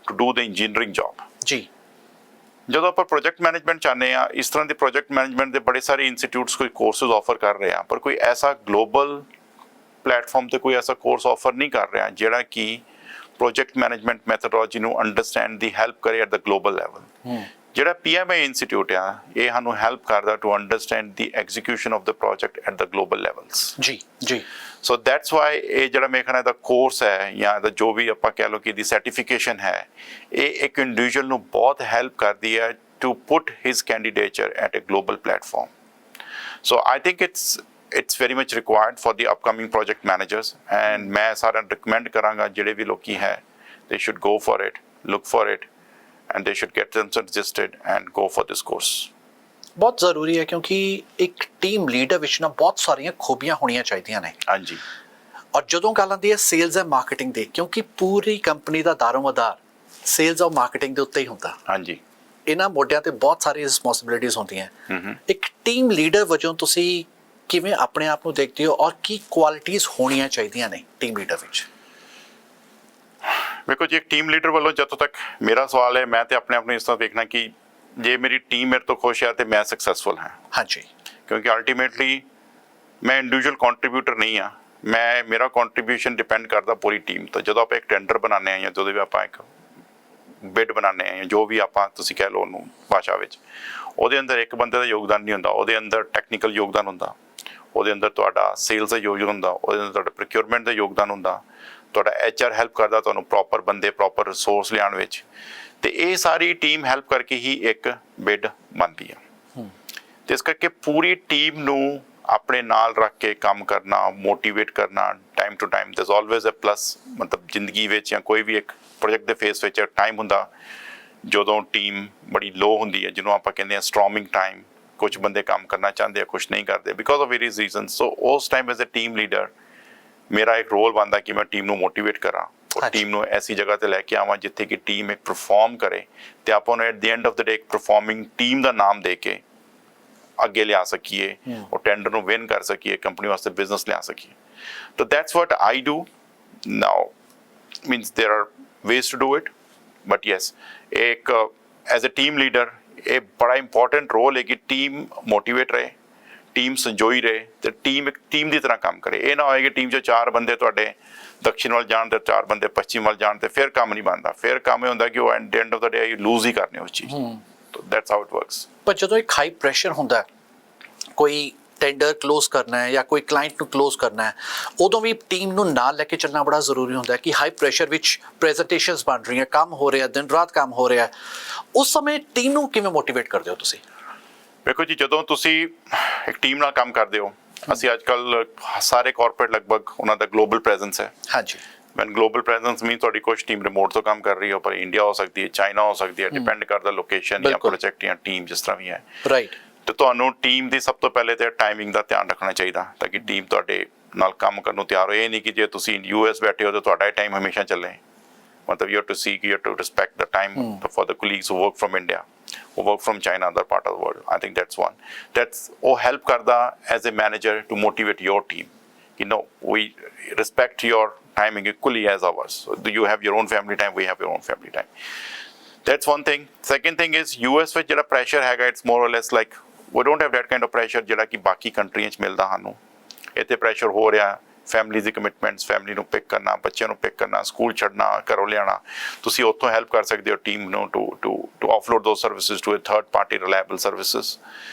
to do the engineering job. ਜੀ। ਜਦੋਂ ਆਪਾਂ ਪ੍ਰੋਜੈਕਟ ਮੈਨੇਜਮੈਂਟ ਚਾਹੁੰਦੇ ਆ, ਇਸ ਤਰ੍ਹਾਂ ਦੇ ਪ੍ਰੋਜੈਕਟ ਮੈਨੇਜਮੈਂਟ ਦੇ ਬੜੇ ਸਾਰੇ ਇੰਸਟੀਟਿਊਟਸ ਕੋਈ ਕੋਰਸਿਸ ਆਫਰ ਕਰ ਰਹੇ ਆ, ਪਰ ਕੋਈ ਐਸਾ ਗਲੋਬਲ ਪਲੇਟਫਾਰਮ ਤੇ ਕੋਈ ਐਸਾ ਕੋਰਸ ਆਫਰ ਨਹੀਂ ਕਰ ਰਿਹਾ ਜਿਹੜਾ ਕਿ ਪ੍ਰੋਜੈਕਟ ਮੈਨੇਜਮੈਂਟ ਮੈਥੋਡੋਲੋਜੀ ਨੂੰ ਅੰਡਰਸਟੈਂਡ ਦੀ ਹੈਲਪ ਕਰੇ ਐਟ ਦ ਗਲੋਬਲ ਲੈਵਲ। ਜਿਹੜਾ PMI ਇੰਸਟੀਟਿਊਟ ਆ, ਇਹ ਸਾਨੂੰ ਹੈਲਪ ਕਰਦਾ to understand the execution of the project at the global levels. ਜੀ ਜੀ। ਸੋ ਦੈਟਸ ਵਾਈ ਇਹ ਜਿਹੜਾ ਮੇਰੇ ਖਿਆਲ ਦਾ ਕੋਰਸ ਹੈ ਜਾਂ ਇਹਦਾ ਜੋ ਵੀ ਆਪਾਂ ਕਹਿ ਲਓ ਕਿ ਇਹਦੀ ਸਰਟੀਫਿਕੇਸ਼ਨ ਹੈ, ਇਹ ਇੱਕ ਇੰਡੀਵਿਜੂਅਲ ਨੂੰ ਬਹੁਤ ਹੈਲਪ ਕਰਦੀ ਹੈ to put his candidature at a global platform. So I think it's very much required for the upcoming project managers, and ਮੈਂ ਸਾਰਿਆਂ ਨੂੰ recommend ਕਰਾਂਗਾ ਜਿਹੜੇ ਵੀ ਲੋਕੀ ਹੈ, they should go for it, look for it, and they should get themselves registered and go for this course. ਬਹੁਤ ਜ਼ਰੂਰੀ ਹੈ, ਕਿਉਂਕਿ ਇੱਕ ਟੀਮ ਲੀਡਰ ਵਿੱਚ ਨਾ ਬਹੁਤ ਸਾਰੀਆਂ ਖੂਬੀਆਂ ਹੋਣੀਆਂ ਚਾਹੀਦੀਆਂ ਨੇ। ਹਾਂਜੀ। ਔਰ ਜਦੋਂ ਗੱਲ ਆਉਂਦੀ ਹੈ ਸੇਲਸ ਐਂਡ ਮਾਰਕੀਟਿੰਗ ਦੀ, ਕਿਉਂਕਿ ਪੂਰੀ ਕੰਪਨੀ ਦਾ ਦਾਰੋਮਦਾਰ ਸੇਲਸ ਔਰ ਮਾਰਕੀਟਿੰਗ ਦੇ ਉੱਤੇ ਹੀ ਹੁੰਦਾ। ਹਾਂਜੀ। ਇਹਨਾਂ ਮੋਢਿਆਂ ਤੇ ਬਹੁਤ ਸਾਰੀ ਰਿਸਪੌਂਸਿਬਿਲਿਟੀਜ਼ ਹੁੰਦੀਆਂ। ਇੱਕ ਟੀਮ ਲੀਡਰ ਵਜੋਂ ਤੁਸੀਂ ਕਿਵੇਂ ਆਪਣੇ ਆਪ ਨੂੰ ਦੇਖਦੇ ਹੋ ਔਰ ਕੀ ਕੁਆਲਿਟੀਜ਼ ਹੋਣੀਆਂ ਚਾਹੀਦੀਆਂ ਨੇ ਟੀਮ ਲੀਡਰ ਵਿੱਚ? ਵੇਖੋ ਜੀ, ਇੱਕ ਟੀਮ ਲੀਡਰ ਵੱਲੋਂ ਜਦੋਂ ਤੱਕ ਮੇਰਾ ਸਵਾਲ ਹੈ, ਮੈਂ ਤੇ ਆਪਣੇ ਆਪ ਨੂੰ ਇਸ ਤਰ੍ਹਾਂ ਦੇਖਣਾ ਕਿ ਜੇ ਮੇਰੀ ਟੀਮ ਮੇਰੇ ਤੋਂ ਖੁਸ਼ ਹੈ ਤੇ ਮੈਂ ਸਕਸੈਸਫੁਲ ਹਾਂ। ਹਾਂਜੀ। ਕਿਉਂਕਿ ਅਲਟੀਮੇਟਲੀ ਮੈਂ ਇੰਡੀਵਿਜੂਅਲ ਕੰਟਰੀਬਿਊਟਰ ਨਹੀਂ ਆ, ਮੇਰਾ ਕੰਟਰੀਬਿਊਸ਼ਨ ਡਿਪੈਂਡ ਕਰਦਾ ਪੂਰੀ ਟੀਮ ਤੋਂ। ਜਦੋਂ ਆਪਾਂ ਇੱਕ ਟੈਂਡਰ ਬਣਾਉਂਦੇ ਹਾਂ ਜਾਂ ਜਦੋਂ ਵੀ ਆਪਾਂ ਇੱਕ ਬਿਡ ਬਣਾਉਂਦੇ ਹਾਂ ਜਾਂ ਜੋ ਵੀ ਆਪਾਂ ਤੁਸੀਂ ਕਹਿ ਲਓ ਉਹਨੂੰ ਭਾਸ਼ਾ ਵਿੱਚ, ਉਹਦੇ ਅੰਦਰ ਇੱਕ ਬੰਦੇ ਦਾ ਯੋਗਦਾਨ ਨਹੀਂ ਹੁੰਦਾ, ਉਹਦੇ ਅੰਦਰ ਟੈਕਨੀਕਲ ਯੋਗਦਾਨ ਹੁੰਦਾ, ਉਹਦੇ ਅੰਦਰ ਤੁਹਾਡਾ ਸੇਲਸ ਦਾ ਯੋਗਦਾਨ ਹੁੰਦਾ, ਉਹਦੇ ਅੰਦਰ ਤੁਹਾਡਾ ਪ੍ਰੋਕਿਊਰਮੈਂਟ ਦਾ ਯੋਗਦਾਨ ਹੁੰਦਾ, ਤੁਹਾਡਾ HR ਹੈਲਪ ਕਰਦਾ ਤੁਹਾਨੂੰ ਪ੍ਰੋਪਰ ਬੰਦੇ, ਪ੍ਰੋਪਰ ਰਿਸੋਰਸ ਲਿਆਉਣ ਵਿੱਚ। ਤੇ ਇਹ ਸਾਰੀ ਟੀਮ ਹੈਲਪ ਕਰਕੇ ਹੀ ਇੱਕ ਬਿਡ ਬਣਦੀ ਆ। ਤੇ ਇਸ ਕਰਕੇ ਪੂਰੀ ਟੀਮ ਨੂੰ ਆਪਣੇ ਨਾਲ ਰੱਖ ਕੇ ਕੰਮ ਕਰਨਾ, ਮੋਟੀਵੇਟ ਕਰਨਾ time to time, there's always a plus। ਮਤਲਬ ਜ਼ਿੰਦਗੀ ਵਿੱਚ ਜਾਂ ਕੋਈ ਵੀ ਇੱਕ ਪ੍ਰੋਜੈਕਟ ਦੇ ਫੇਸ ਵਿੱਚ ਟਾਈਮ ਹੁੰਦਾ ਜਦੋਂ ਟੀਮ ਬੜੀ ਲੋ ਹੁੰਦੀ ਹੈ, ਜਿਹਨੂੰ ਆਪਾਂ ਕਹਿੰਦੇ ਹਾਂ ਸਟ੍ਰੋਮਿੰਗ ਟਾਈਮ। ਕੁਝ ਬੰਦੇ ਕੰਮ ਕਰਨਾ ਚਾਹੁੰਦੇ ਆ, ਕੁਝ ਨਹੀਂ ਕਰਦੇ because of various reasons. So ਉਸ time as a team leader ਮੇਰਾ ਇੱਕ ਰੋਲ ਬਣਦਾ ਕਿ ਮੈਂ ਟੀਮ ਨੂੰ ਮੋਟੀਵੇਟ ਕਰਾਂ ਔਰ ਟੀਮ ਨੂੰ ਐਸੀ ਜਗ੍ਹਾ ਤੇ ਲੈ ਕੇ ਆਵਾਂ ਜਿੱਥੇ ਕਿ ਟੀਮ ਇੱਕ ਪਰਫਾਰਮ ਕਰੇ ਤੇ ਆਪਾਂ ਨੂੰ at the end of the day ਇੱਕ ਪਰਫਾਰਮਿੰਗ ਟੀਮ ਦਾ ਨਾਮ ਦੇ ਕੇ ਅੱਗੇ ਲਿਆ ਸਕੀਏ, ਉਹ ਟੈਂਡਰ ਨੂੰ ਵਿਨ ਕਰ ਸਕੀਏ, ਕੰਪਨੀ ਵਾਸਤੇ ਬਿਜ਼ਨਸ ਲਿਆ ਸਕੀਏ। ਤਾਂ that's what I do now. Means there are ways to do it, but yes ਇੱਕ ਐਜ਼ ਅ ਟੀਮ ਲੀਡਰ ਇਹ ਬੜਾ ਇੰਪੋਰਟੈਂਟ ਰੋਲ ਹੈ ਕਿ ਟੀਮ ਮੋਟੀਵੇਟ ਰਹੇ, ਟੀਮ ਸੰਜੋਈ ਰਹੇ ਤੇ ਟੀਮ ਇੱਕ ਟੀਮ ਦੀ ਤਰ੍ਹਾਂ ਕੰਮ ਕਰੇ। ਇਹ ਨਾ ਹੋਏ ਕਿ ਟੀਮ 'ਚ 4 ਬੰਦੇ ਤੁਹਾਡੇ ਦਕਸ਼ਿਣ ਵੱਲ ਜਾਣ ਤੇ 4 ਬੰਦੇ ਪੱਛਮ ਵੱਲ ਜਾਣ ਤੇ ਫਿਰ ਕੰਮ ਨਹੀਂ ਬਣਦਾ। ਫਿਰ ਕੰਮ ਇਹ ਹੁੰਦਾ ਕਿ ਉਹ at the end of the day you lose ਹੀ ਕਰਨੇ ਉਸ ਚੀਜ਼। ਤਾਂ ਦੈਟਸ ਹਾਊ ਇਟ ਵਰਕਸ। ਪਰ ਜਦੋਂ ਇੱਕ ਹਾਈ ਪ੍ਰੈਸ਼ਰ ਹੁੰਦਾ, ਕੋਈ ਟੈਂਡਰ ਕਲੋਜ਼ ਕਰਨਾ ਹੈ ਜਾਂ ਕੋਈ ਕਲਾਇੰਟ ਨੂੰ ਕਲੋਜ਼ ਕਰਨਾ ਹੈ, ਉਦੋਂ ਵੀ ਟੀਮ ਨੂੰ ਨਾਲ ਲੈ ਕੇ ਚੱਲਣਾ ਬੜਾ ਜ਼ਰੂਰੀ ਹੁੰਦਾ ਕਿ ਹਾਈ ਪ੍ਰੈਸ਼ਰ ਵਿੱਚ ਪ੍ਰੈਜੈਂਟੇਸ਼ਨਸ ਬਣ ਰਹੀਆਂ, ਕੰਮ ਹੋ ਰਿਹਾ, ਦਿਨ ਰਾਤ ਕੰਮ ਹੋ ਰਿਹਾ, ਉਸ ਸਮੇਂ ਟੀਮ ਨੂੰ ਕਿਵੇਂ ਮੋਟੀਵੇਟ ਕਰਦੇ ਹੋ ਤੁਸੀਂ? ਵੇਖੋ ਜੀ, ਜਦੋਂ ਤੁਸੀਂ ਇੱਕ ਟੀਮ ਨਾਲ ਕੰਮ ਕਰਦੇ ਹੋ, ਅਸੀਂ ਅੱਜ ਕੱਲ੍ਹ ਸਾਰੇ ਕਾਰਪੋਰੇਟ ਲਗਭਗ ਉਹਨਾਂ ਦਾ ਗਲੋਬਲ ਪ੍ਰੈਜ਼ੈਂਸ ਹੈ। ਹਾਂਜੀ। ਵੈਨ ਗਲੋਬਲ ਪ੍ਰੈਜ਼ੈਂਸ ਮੀਨ ਤੁਹਾਡੀ ਕੁਛ ਟੀਮ ਰਿਮੋਟ ਤੋਂ ਕੰਮ ਕਰ ਰਹੀ ਹੋ, ਪਰ ਇੰਡੀਆ ਹੋ ਸਕਦੀ ਹੈ, ਚਾਈਨਾ ਹੋ ਸਕਦੀ ਹੈ, ਡਿਪੈਂਡ ਕਰਦਾ ਲੋਕੇਸ਼ਨ ਜਾਂ ਪ੍ਰੋਜੈਕਟ ਜਾਂ ਟੀਮ ਜਿਸ ਤਰ੍ਹਾਂ ਵੀ ਹੈ। ਰਾਈਟ। ਤੇ ਤੁਹਾਨੂੰ ਟੀਮ ਦੀ ਸਭ ਤੋਂ ਪਹਿਲੇ ਤੇ ਟਾਈਮਿੰਗ ਦਾ ਧਿਆਨ ਰੱਖਣਾ ਚਾਹੀਦਾ ਤਾਂ ਕਿ ਟੀਮ ਤੁਹਾਡੇ ਨਾਲ ਕੰਮ ਕਰਨ ਨੂੰ ਤਿਆਰ ਹੋਏ। ਇਹ ਨਹੀਂ ਕਿ ਜੇ ਤੁਸੀਂ US ਬੈਠੇ ਹੋ ਤਾਂ ਤੁਹਾਡਾ ਟਾਈਮ ਹਮੇਸ਼ਾ ਚੱਲੇ। ਮਤਲਬ you have to seek, you have to respect the time for the colleagues who work from India, who work from China, other part of the world. I think that's one. That's help karda as a manager to motivate your team. You know, we respect your timing equally as ours. So you have your own family time, we have your own family time. That's one thing. Second thing is US ਵਿੱਚ ਜਿਹੜਾ pressure ਹੈਗਾ, it's more or less like we don't have that kind of pressure ਜਿਹੜਾ ਕਿ ਬਾਕੀ ਕੰਟਰੀਆਂ 'ਚ ਮਿਲਦਾ ਸਾਨੂੰ। ਇੱਥੇ pressure ਹੋ ਰਿਹਾ ਫੈਮਿਲੀ ਦੀ ਕਮਿਟਮੈਂਟਸ, ਫੈਮਿਲੀ ਨੂੰ ਪਿਕ ਕਰਨਾ, ਬੱਚਿਆਂ ਨੂੰ ਪਿਕ ਕਰਨਾ, ਸਕੂਲ ਛੱਡਣਾ, ਘਰੋਂ ਲਿਆਉਣਾ। ਤੁਸੀਂ ਉੱਥੋਂ ਹੈਲਪ ਕਰ ਸਕਦੇ ਹੋ ਟੀਮ ਨੂੰ to offload those services to a third party reliable services.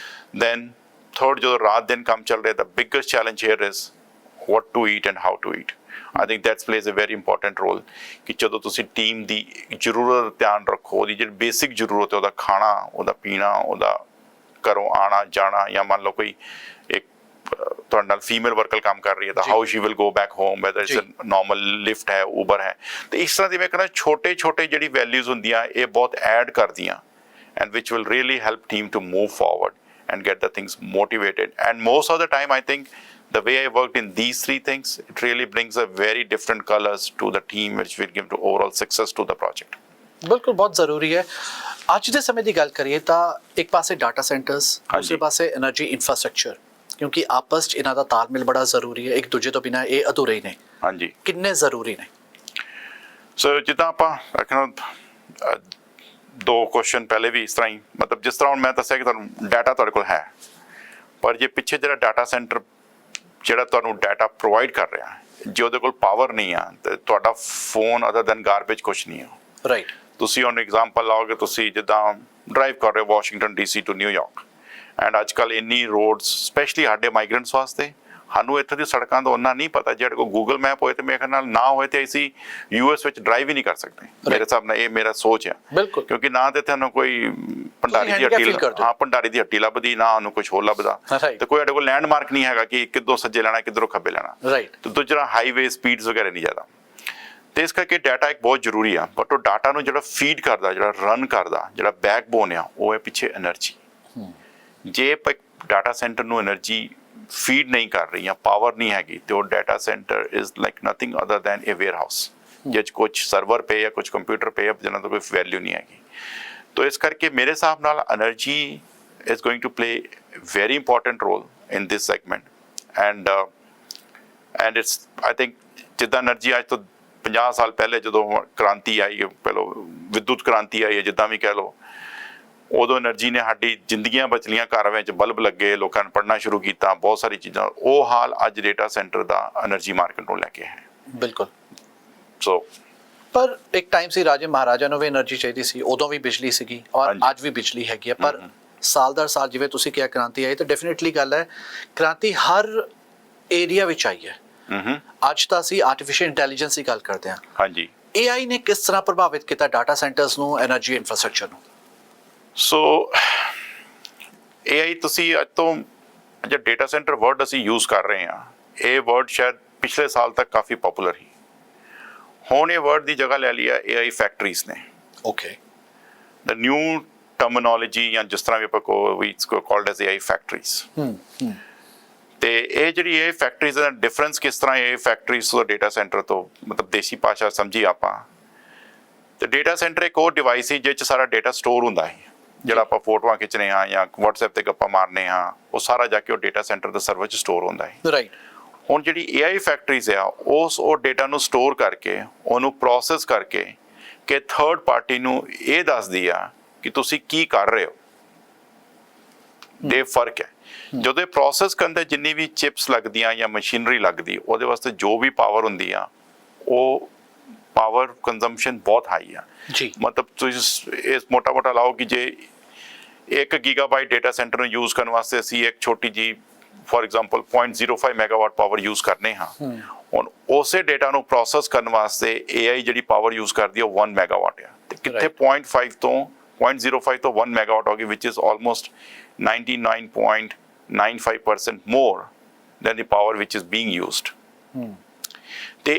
Then third, ਜਦੋਂ ਰਾਤ ਦਿਨ ਕੰਮ ਚੱਲ ਰਿਹਾ, the biggest challenge here is what to eat and how to eat. I think that plays a very important role ਕਿ ਜਦੋਂ ਤੁਸੀਂ ਟੀਮ ਦੀ ਜ਼ਰੂਰਤ ਧਿਆਨ ਰੱਖੋ, ਉਹਦੀ ਜਿਹੜੀ ਬੇਸਿਕ ਜ਼ਰੂਰਤ ਹੈ, ਉਹਦਾ ਖਾਣਾ, ਉਹਦਾ ਪੀਣਾ, ਉਹਦਾ ਘਰੋਂ ਆਣਾ ਜਾਣਾ, ਜਾਂ ਮੰਨ ਲਓ ਕੋਈ ਇੱਕ ਤੁਹਾਡੇ ਨਾਲ ਫੀਮੇਲ ਵਰਕਰ ਕੰਮ ਕਰ ਰਹੀ ਹੈ ਤਾਂ how she will go back home, weather it's normal lift ਹੈ, ਉਬਰ ਹੈ। ਤੇ ਇਸ ਤਰ੍ਹਾਂ ਦੀ ਮੈਂ ਕਹਿੰਦਾ ਛੋਟੇ ਛੋਟੇ ਜਿਹੜੀ ਵੈਲਿਊਜ਼ ਹੁੰਦੀਆਂ ਇਹ ਬਹੁਤ ਐਡ ਕਰਦੀਆਂ, and which will really help team to move forward and get the things motivated. And most of the time, I think the way I worked in these three things, it really brings a very different colors to the team, which will give to overall success to the project. ਬਿਲਕੁਲ ਬਹੁਤ ਜ਼ਰੂਰੀ ਹੈ। ਅੱਜ ਦੇ ਸਮੇਂ ਦੀ ਗੱਲ ਕਰੀਏ ਤਾਂ ਇੱਕ ਪਾਸੇ ਡਾਟਾ ਸੈਂਟਰਸ, ਦੂਸਰੇ ਪਾਸੇ એનર્ਜੀ ਇਨਫਰਾਸਟ੍ਰਕਚਰ, ਕਿਉਂਕਿ ਆਪਸ 'ਚ ਇਹਨਾਂ ਦਾ ਤਾਲਮੇਲ ਬੜਾ ਜ਼ਰੂਰੀ ਹੈ, ਇੱਕ ਦੂਜੇ ਤੋਂ ਬਿਨਾਂ ਇਹ ਅਧੂਰੇ ਹੀ ਨੇ। ਹਾਂਜੀ, ਕਿੰਨੇ ਜ਼ਰੂਰੀ ਨੇ? ਸੋ ਜਿੱਦਾਂ ਆਪਾਂ ਰੱਖਣਾ ਦੋ ਕੁਐਸਚਨ ਪਹਿਲੇ ਵੀ ਇਸ ਤਰ੍ਹਾਂ ਹੀ, ਮਤਲਬ ਜਿਸ ਤਰ੍ਹਾਂ ਹੁਣ ਮੈਂ ਦੱਸਿਆ ਕਿ ਤੁਹਾਨੂੰ ਡਾਟਾ ਤੁਹਾਡੇ ਕੋਲ ਹੈ, ਪਰ ਜੇ ਪਿੱਛੇ ਜਿਹੜਾ ਡਾਟਾ ਸੈਂਟਰ ਜਿਹੜਾ ਤੁਹਾਨੂੰ ਡਾਟਾ ਪ੍ਰੋਵਾਈਡ ਕਰ ਰਿਹਾ, ਜੇ ਉਹਦੇ ਕੋਲ ਪਾਵਰ ਨਹੀਂ ਆ ਤੇ ਤੁਹਾਡਾ ਫੋਨ ਅਦਰ ਦੈਨ ਗਾਰਬੇਜ ਕੁਛ ਨਹੀਂ ਆ। ਰਾਈਟ। ਤੁਸੀਂ ਹੁਣ ਐਗਜ਼ਾਮਪਲ ਲਾਓਗੇ, ਤੁਸੀਂ ਜਿੱਦਾਂ ਡਰਾਈਵ ਕਰ ਰਹੇ ਹੋ Washington DC to New York, and ਅੱਜ ਕੱਲ੍ਹ ਇੰਨੀ ਰੋਡਸ ਸਪੈਸ਼ਲੀ ਸਾਡੇ ਮਾਈਗ੍ਰੈਂਟਸ ਵਾਸਤੇ, ਸਾਨੂੰ ਇੱਥੇ ਦੀ ਸੜਕਾਂ ਦਾ ਉਹਨਾਂ ਨਹੀਂ ਪਤਾ। ਜਿਹੜੇ ਕੋਲ ਗੂਗਲ ਮੈਪ ਹੋਏ ਤੇ ਮੇਰੇ ਖਿਆਲ ਨਾਲ ਨਾ ਹੋਏ ਤੇ ਅਸੀਂ US ਵਿੱਚ ਡਰਾਈਵ ਹੀ ਨਹੀਂ ਕਰ ਸਕਦੇ। ਮੇਰੇ ਹਿਸਾਬ ਨਾਲ ਇਹ ਮੇਰਾ ਸੋਚ ਹੈ, ਕਿਉਂਕਿ ਨਾ ਤੇ ਤੁਹਾਨੂੰ ਕੋਈ ਭੰਡਾਰੀ ਦੀ ਹੱਟੀ, ਹਾਂ ਭੰਡਾਰੀ ਦੀ ਹੱਟੀ ਲੱਭਦੀ, ਨਾ ਉਹਨੂੰ ਕੁਛ ਹੋਰ ਲੱਭਦਾ, ਤੇ ਕੋਈ ਸਾਡੇ ਕੋਲ ਲੈਂਡਮਾਰਕ ਨਹੀਂ ਹੈਗਾ ਕਿ ਕਿੱਧਰੋਂ ਸੱਜੇ ਲੈਣਾ ਕਿੱਧਰੋਂ ਖੱਬੇ ਲੈਣਾ, ਤੇ ਦੂਜਾ ਹਾਈਵੇ ਸਪੀਡਸ ਵਗੈਰਾ ਨਹੀਂ ਜ਼ਿਆਦਾ। ਤੇ ਇਸ ਕਰਕੇ ਡਾਟਾ ਇੱਕ ਬਹੁਤ ਜ਼ਰੂਰੀ ਆ, ਬਟ ਉਹ ਡਾਟਾ ਨੂੰ ਜਿਹੜਾ ਫੀਡ ਕਰਦਾ, ਜਿਹੜਾ ਰਨ ਕਰਦਾ, ਜਿਹੜਾ ਬੈਕਬੋਨ ਆ, ਉਹ ਹੈ ਪਿੱਛੇ એનર્ਜੀ। ਜੇ ਡਾਟਾ ਸੈਂਟਰ ਨੂੰ એનર્ਜੀ ਫੀਡ ਨਹੀਂ ਕਰ ਰਹੀ ਜਾਂ ਪਾਵਰ ਨਹੀਂ ਹੈਗੀ ਤੇ ਉਹ data centre is like nothing other than a warehouse, ਜਿਹ ਕੁਝ ਸਰਵਰ ਪਏ ਜਾਂ ਕੁਝ ਕੰਪਿਊਟਰ ਪਏ, ਜਿਹਨਾਂ ਤੋਂ ਕੋਈ ਵੈਲਿਊ ਨਹੀਂ ਹੈਗੀ। ਤੋ ਇਸ ਕਰਕੇ ਮੇਰੇ ਹਿਸਾਬ ਨਾਲ energy is going to play very important role in this segment, and it's I think ਜਿੱਦਾਂ એનર્ਜੀ ਅੱਜ ਤੋਂ 50 ਸਾਲ ਪਹਿਲੇ ਜਦੋਂ ਕ੍ਰਾਂਤੀ ਆਈ, ਪਹਿਲੋਂ ਵਿਦਯੁਤ ਕ੍ਰਾਂਤੀ ਆਈ ਹੈ, ਜਿੱਦਾਂ ਵੀ ਕਹਿ ਲਓ, ਉਦੋਂ એનર્ਜੀ ਨੇ ਸਾਡੀ ਜ਼ਿੰਦਗੀਆਂ ਬਚਲੀਆਂ, ਘਰਾਂ ਵਿੱਚ ਬਲਬ ਲੱਗੇ, ਲੋਕਾਂ ਨੇ ਪੜ੍ਹਨਾ ਸ਼ੁਰੂ ਕੀਤਾ, ਬਹੁਤ ਸਾਰੀ ਚੀਜ਼ਾਂ। ਉਹ ਹਾਲ ਅੱਜ ਡੇਟਾ ਸੈਂਟਰ ਦਾ એનર્ਜੀ ਮਾਰਕੀਟ ਨੂੰ ਲੈ ਕੇ ਹੈ। ਬਿਲਕੁਲ। ਸੋ ਪਰ ਇੱਕ ਟਾਈਮ ਸੀ ਰਾਜੇ ਮਹਾਰਾਜਾ ਨੂੰ ਵੀ એનર્ਜੀ ਚਾਹੀਦੀ ਸੀ, ਉਦੋਂ ਵੀ ਬਿਜਲੀ ਸੀਗੀ ਔਰ ਅੱਜ ਵੀ ਬਿਜਲੀ ਹੈਗੀ ਹੈ, ਪਰ ਸਾਲ ਦਰ ਸਾਲ ਜਿਵੇਂ ਤੁਸੀਂ ਕਿਹਾ ਕ੍ਰਾਂਤੀ ਆਈ, ਤਾਂ ਡੈਫੀਨਿਟਲੀ ਗੱਲ ਹੈ ਕ੍ਰਾਂਤੀ ਹਰ ਏਰੀਆ ਵਿੱਚ ਆਈ ਹੈ। ਅੱਜ ਤਾਂ ਅਸੀਂ ਆਰਟੀਫਿਸ਼ੀਅਲ ਇੰਟੈਲੀਜੈਂਸ ਦੀ ਗੱਲ ਕਰਦੇ ਹਾਂ। ਹਾਂਜੀ, AI ਨੇ ਕਿਸ ਤਰ੍ਹਾਂ ਪ੍ਰਭਾਵਿਤ ਕੀਤਾ ਡਾਟਾ ਸੈਂਟਰਸ ਨੂੰ, એનર્ਜੀ ਇਨਫਰਾਸਟ੍ਰਕਚਰ ਨੂੰ? ਸੋ AI ਤੁਸੀਂ ਅੱਜ ਤੋਂ ਜਿਹੜਾ ਡੇਟਾ ਸੈਂਟਰ ਵਰਡ ਅਸੀਂ ਯੂਜ਼ ਕਰ ਰਹੇ ਹਾਂ, ਇਹ ਵਰਡ ਸ਼ਾਇਦ ਪਿਛਲੇ ਸਾਲ ਤੱਕ ਕਾਫੀ ਪਪੂਲਰ ਸੀ। ਹੁਣ ਇਹ ਵਰਡ ਦੀ ਜਗ੍ਹਾ ਲੈ ਲਈ ਹੈ AI ਫੈਕਟਰੀਜ਼ ਨੇ। ਓਕੇ, ਦ ਨਿਊ ਟਰਮੀਨੋਲੋਜੀ, ਜਾਂ ਜਿਸ ਤਰ੍ਹਾਂ ਵੀ ਆਪਾਂ ਕਹੋ, it's called as AI factories. ਤੇ ਇਹ ਜਿਹੜੀ ਇਹ ਫੈਕਟਰੀਜ਼ ਦਾ ਡਿਫਰੈਂਸ ਕਿਸ ਤਰ੍ਹਾਂ, ਇਹ ਫੈਕਟਰੀਜ਼ ਤੋਂ ਡੇਟਾ ਸੈਂਟਰ ਤੋਂ, ਮਤਲਬ ਦੇਸੀ ਭਾਸ਼ਾ ਸਮਝੀ ਆਪਾਂ, ਤੇ ਡੇਟਾ ਸੈਂਟਰ ਇੱਕ ਉਹ ਡਿਵਾਈਸ ਸੀ ਜਿਸ 'ਚ ਸਾਰਾ ਡੇਟਾ ਸਟੋਰ ਹੁੰਦਾ ਹੈ। ਜਿਹੜਾ ਆਪਾਂ ਫੋਟੋਆਂ ਖਿੱਚਣੇ ਹਾਂ ਜਾਂ WhatsApp ਤੇ ਗੱਪਾਂ ਮਾਰਨੇ ਹਾਂ, ਉਹ ਸਾਰਾ ਜਾ ਕੇ ਉਹ ਡੇਟਾ ਸੈਂਟਰ ਦੇ ਸਰਵਰ 'ਚ ਸਟੋਰ ਹੁੰਦਾ ਹੈ। ਰਾਈਟ। ਹੁਣ ਜਿਹੜੀ AI ਫੈਕਟਰੀਜ਼ ਆ, ਉਹ ਡੇਟਾ ਨੂੰ ਸਟੋਰ ਕਰਕੇ, ਉਹਨੂੰ ਪ੍ਰੋਸੈਸ ਕਰਕੇ ਕਿ ਥਰਡ ਪਾਰਟੀ ਨੂੰ ਇਹ ਦੱਸਦੀ ਆ ਕਿ ਤੁਸੀਂ ਕੀ ਕਰ ਰਹੇ ਹੋ। ਇਹ ਫਰਕ ਹੈ। ਜਦੋਂ ਇਹ ਪ੍ਰੋਸੈਸ ਕਰਨ ਦੇ ਜਿੰਨੀ ਵੀ ਚਿਪਸ ਲੱਗਦੀਆਂ ਜਾਂ ਮਸ਼ੀਨਰੀ ਲੱਗਦੀ, ਉਹਦੇ ਵਾਸਤੇ ਜੋ ਵੀ ਪਾਵਰ ਹੁੰਦੀ ਆ, ਉਹ ਪਾਵਰ ਕੰਜ਼ੰਪਸ਼ਨ ਬਹੁਤ ਹਾਈ ਆ ਜੀ। ਮਤਲਬ ਤੁਸੀਂ ਇਹ ਮੋਟਾ ਲਾਓ ਕਿ ਜੇ 1 ਗੀਗਾਬਾਈਟ ਡੇਟਾ ਸੈਂਟਰ ਨੂੰ ਯੂਜ਼ ਕਰਨ ਵਾਸਤੇ ਅਸੀਂ ਇੱਕ ਛੋਟੀ ਜੀ for example 0.05 megawatt power use ਕਰਨੇ ਹਾਂ, ਹੁਣ ਉਸੇ ਡੇਟਾ ਨੂੰ ਪ੍ਰੋਸੈਸ ਕਰਨ ਵਾਸਤੇ AI ਜਿਹੜੀ ਪਾਵਰ ਯੂਜ਼ ਕਰਦੀ ਹੈ ਉਹ 1 ਮੈਗਾਵਾਟ ਆ, ਤੇ ਕਿੱਥੇ 0.05 ਤੋਂ 1 ਮੈਗਾਵਾਟ ਹੋ ਗਈ, ਵਿਚ is almost 99.95% more than the power which is being used. ਤੇ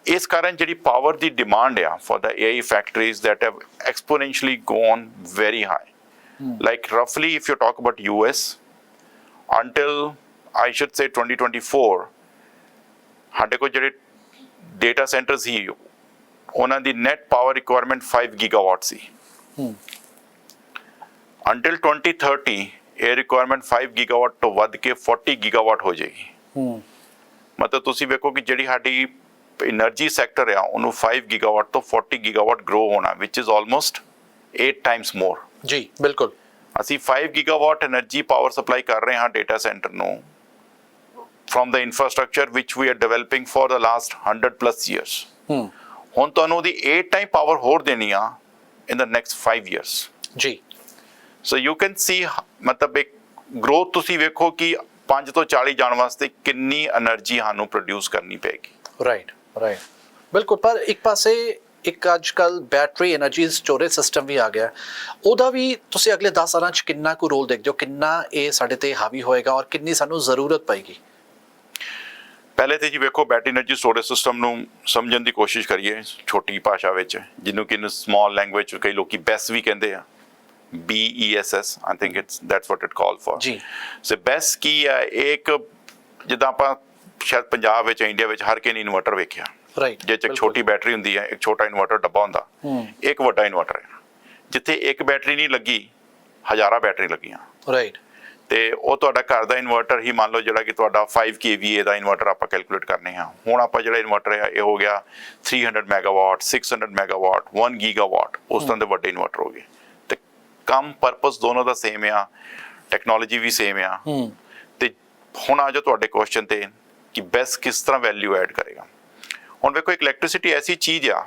ਇਸ ਕਾਰਨ ਜਿਹੜੀ ਪਾਵਰ ਦੀ ਡਿਮਾਂਡ ਆ for the AI factories that have exponentially gone very high. Like roughly if you talk about US, until I should say 2024, ਸਾਡੇ ਕੋਲ ਜਿਹੜੇ ਡੇਟਾ ਸੈਂਟਰ ਸੀ ਉਹਨਾਂ ਦੀ net power requirement 5 gigawatt ਸੀ। Until 2030 ਇਹ ਰਿਕੁਆਇਰਮੈਂਟ 5 ਗੀਗਾਵਾਟ ਤੋਂ ਵੱਧ ਕੇ 40 ਗੀਗਾਵਾਟ ਹੋ ਜਾਏਗੀ। ਮਤਲਬ ਤੁਸੀਂ ਵੇਖੋ ਕਿ ਜਿਹੜੀ ਸਾਡੀ એનર્ਜੀ ਸੈਕਟਰ ਆ, ਉਹਨੂੰ 5 ਗੀਗਾਵਾਟ ਤੋਂ 40 ਗੀਗਾਵਾਟ ਗਰੋ ਹੋਣਾ, ਵਿਚ ਇਜ਼ ਆਲਮੋਸਟ 8 ਟਾਈਮਸ ਮੋਰ। ਜੀ ਬਿਲਕੁਲ। ਅਸੀਂ 5 ਗੀਗਾਵਾਟ એનર્ਜੀ ਪਾਵਰ ਸਪਲਾਈ ਕਰ ਰਹੇ ਹਾਂ ਡੇਟਾ ਸੈਂਟਰ ਨੂੰ from the infrastructure which we are developing for the last 100+ years. ਹੁਣ ਤੁਹਾਨੂੰ ਉਹਦੀ 8 ਟਾਈਮ ਪਾਵਰ ਹੋਰ ਦੇਣੀ ਆ in the next 5 years. ਜੀ। So you can see, ਮਤਲਬ ਇੱਕ growth ਤੁਸੀਂ ਵੇਖੋ ਕਿ 5 ਤੋਂ 40 ਜਾਣ ਵਾਸਤੇ ਕਿੰਨੀ એનર્ਜੀ ਸਾਨੂੰ ਪ੍ਰੋਡਿਊਸ ਕਰਨੀ ਪਏਗੀ। ਰਾਈਟ ਰਾਈਟ ਬਿਲਕੁਲ। ਪਰ ਇੱਕ ਪਾਸੇ ਇੱਕ ਅੱਜ ਕੱਲ ਬੈਟਰੀ એનર્ਜੀ ਸਟੋਰੇਜ ਸਿਸਟਮ ਵੀ ਆ ਗਿਆ, ਉਹਦਾ ਵੀ ਤੁਸੀਂ ਅਗਲੇ 10 ਸਾਲਾਂ 'ਚ ਕਿੰਨਾ ਕੁ ਰੋਲ ਦੇਖਦੇ ਹੋ, ਕਿੰਨਾ ਇਹ ਸਾਡੇ ਤੇ ਹਾਵੀ ਹੋਏਗਾ ਔਰ ਕਿੰਨੀ ਸਾਨੂੰ ਜ਼ਰੂਰਤ ਪਏਗੀ? ਪਹਿਲੇ ਤੇ ਜੀ ਵੇਖੋ, ਬੈਟਰੀ એનર્ਜੀ ਸਟੋਰੇਜ ਸਿਸਟਮ ਨੂੰ ਸਮਝਣ ਦੀ ਕੋਸ਼ਿਸ਼ ਕਰੀਏ ਛੋਟੀ ਭਾਸ਼ਾ ਵਿੱਚ, ਜਿਹਨੂੰ ਕਿ ਸਮਾਲ ਲੈਂਗੁਏਜ ਕਈ ਲੋਕੀ ਬੈਸ ਵੀ ਕਹਿੰਦੇ ਆ, BESS, I think that's what it called for ਜੀ। ਸੋ ਬੈਸ ਕੀ ਹੈ? ਇੱਕ ਜਿੱਦਾਂ ਆਪਾਂ ਸ਼ਾਇਦ ਪੰਜਾਬ ਵਿੱਚ ਇੰਡੀਆ ਵਿੱਚ ਹਰ ਕਿਸੇ ਨੇ ਇਨਵਰਟਰ ਵੇਖਿਆ, ਰਾਈਟ। ਜਿਹ 'ਚ ਇੱਕ ਛੋਟੀ ਬੈਟਰੀ ਹੁੰਦੀ ਹੈ, ਇੱਕ ਛੋਟਾ ਇਨਵਰਟਰ ਡੱਬਾ ਹੁੰਦਾ, ਇੱਕ ਵੱਡਾ ਇਨਵਰਟਰ ਹੈ। ਜਿੱਥੇ ਇੱਕ ਬੈਟਰੀ ਨਹੀਂ ਲੱਗੀ, ਹਜ਼ਾਰਾਂ ਬੈਟਰੀ ਲੱਗੀਆਂ। ਰਾਈਟ। ਤੇ ਉਹ ਤੁਹਾਡਾ ਘਰ ਦਾ ਇਨਵਰਟਰ ਹੀ ਮੰਨ ਲਓ, ਜਿਹੜਾ ਕਿ ਤੁਹਾਡਾ 5 kVA ਦਾ ਇਨਵਰਟਰ ਆਪਾਂ ਕੈਲਕੂਲੇਟ ਕਰਨੇ ਹਾਂ। ਹੁਣ ਆਪਾਂ ਜਿਹੜਾ ਇਨਵਰਟਰ ਹੈ ਇਹ ਹੋ ਗਿਆ 300 ਮੈਗਾਵਾਟ, 600 ਮੈਗਾਵਾਟ, 1 ਗੀਗਾਵਾਟ, ਉਸ ਤਰ੍ਹਾਂ ਦੇ ਵੱਡੇ ਇਨਵਰਟਰ ਹੋ ਗਏ। ਤੇ ਕੰਮ ਪਰਪਸ ਦੋਨੋਂ ਦਾ ਸੇਮ ਆ, ਟੈਕਨੋਲੋਜੀ ਵੀ ਸੇਮ ਆ। ਤੇ ਹੁਣ ਆ ਜਾਓ ਤੁਹਾਡੇ ਕੁਐਸਚਨ ਤੇ ਕਿ ਬੈਸਟ ਕਿਸ ਤਰ੍ਹਾਂ ਵੈਲਿਊ ਐਡ ਕਰੇਗਾ। ਹੁਣ ਵੇਖੋ, ਇੱਕ ਇਲੈਕਟ੍ਰਿਸਿਟੀ ਐਸੀ ਚੀਜ਼ ਆ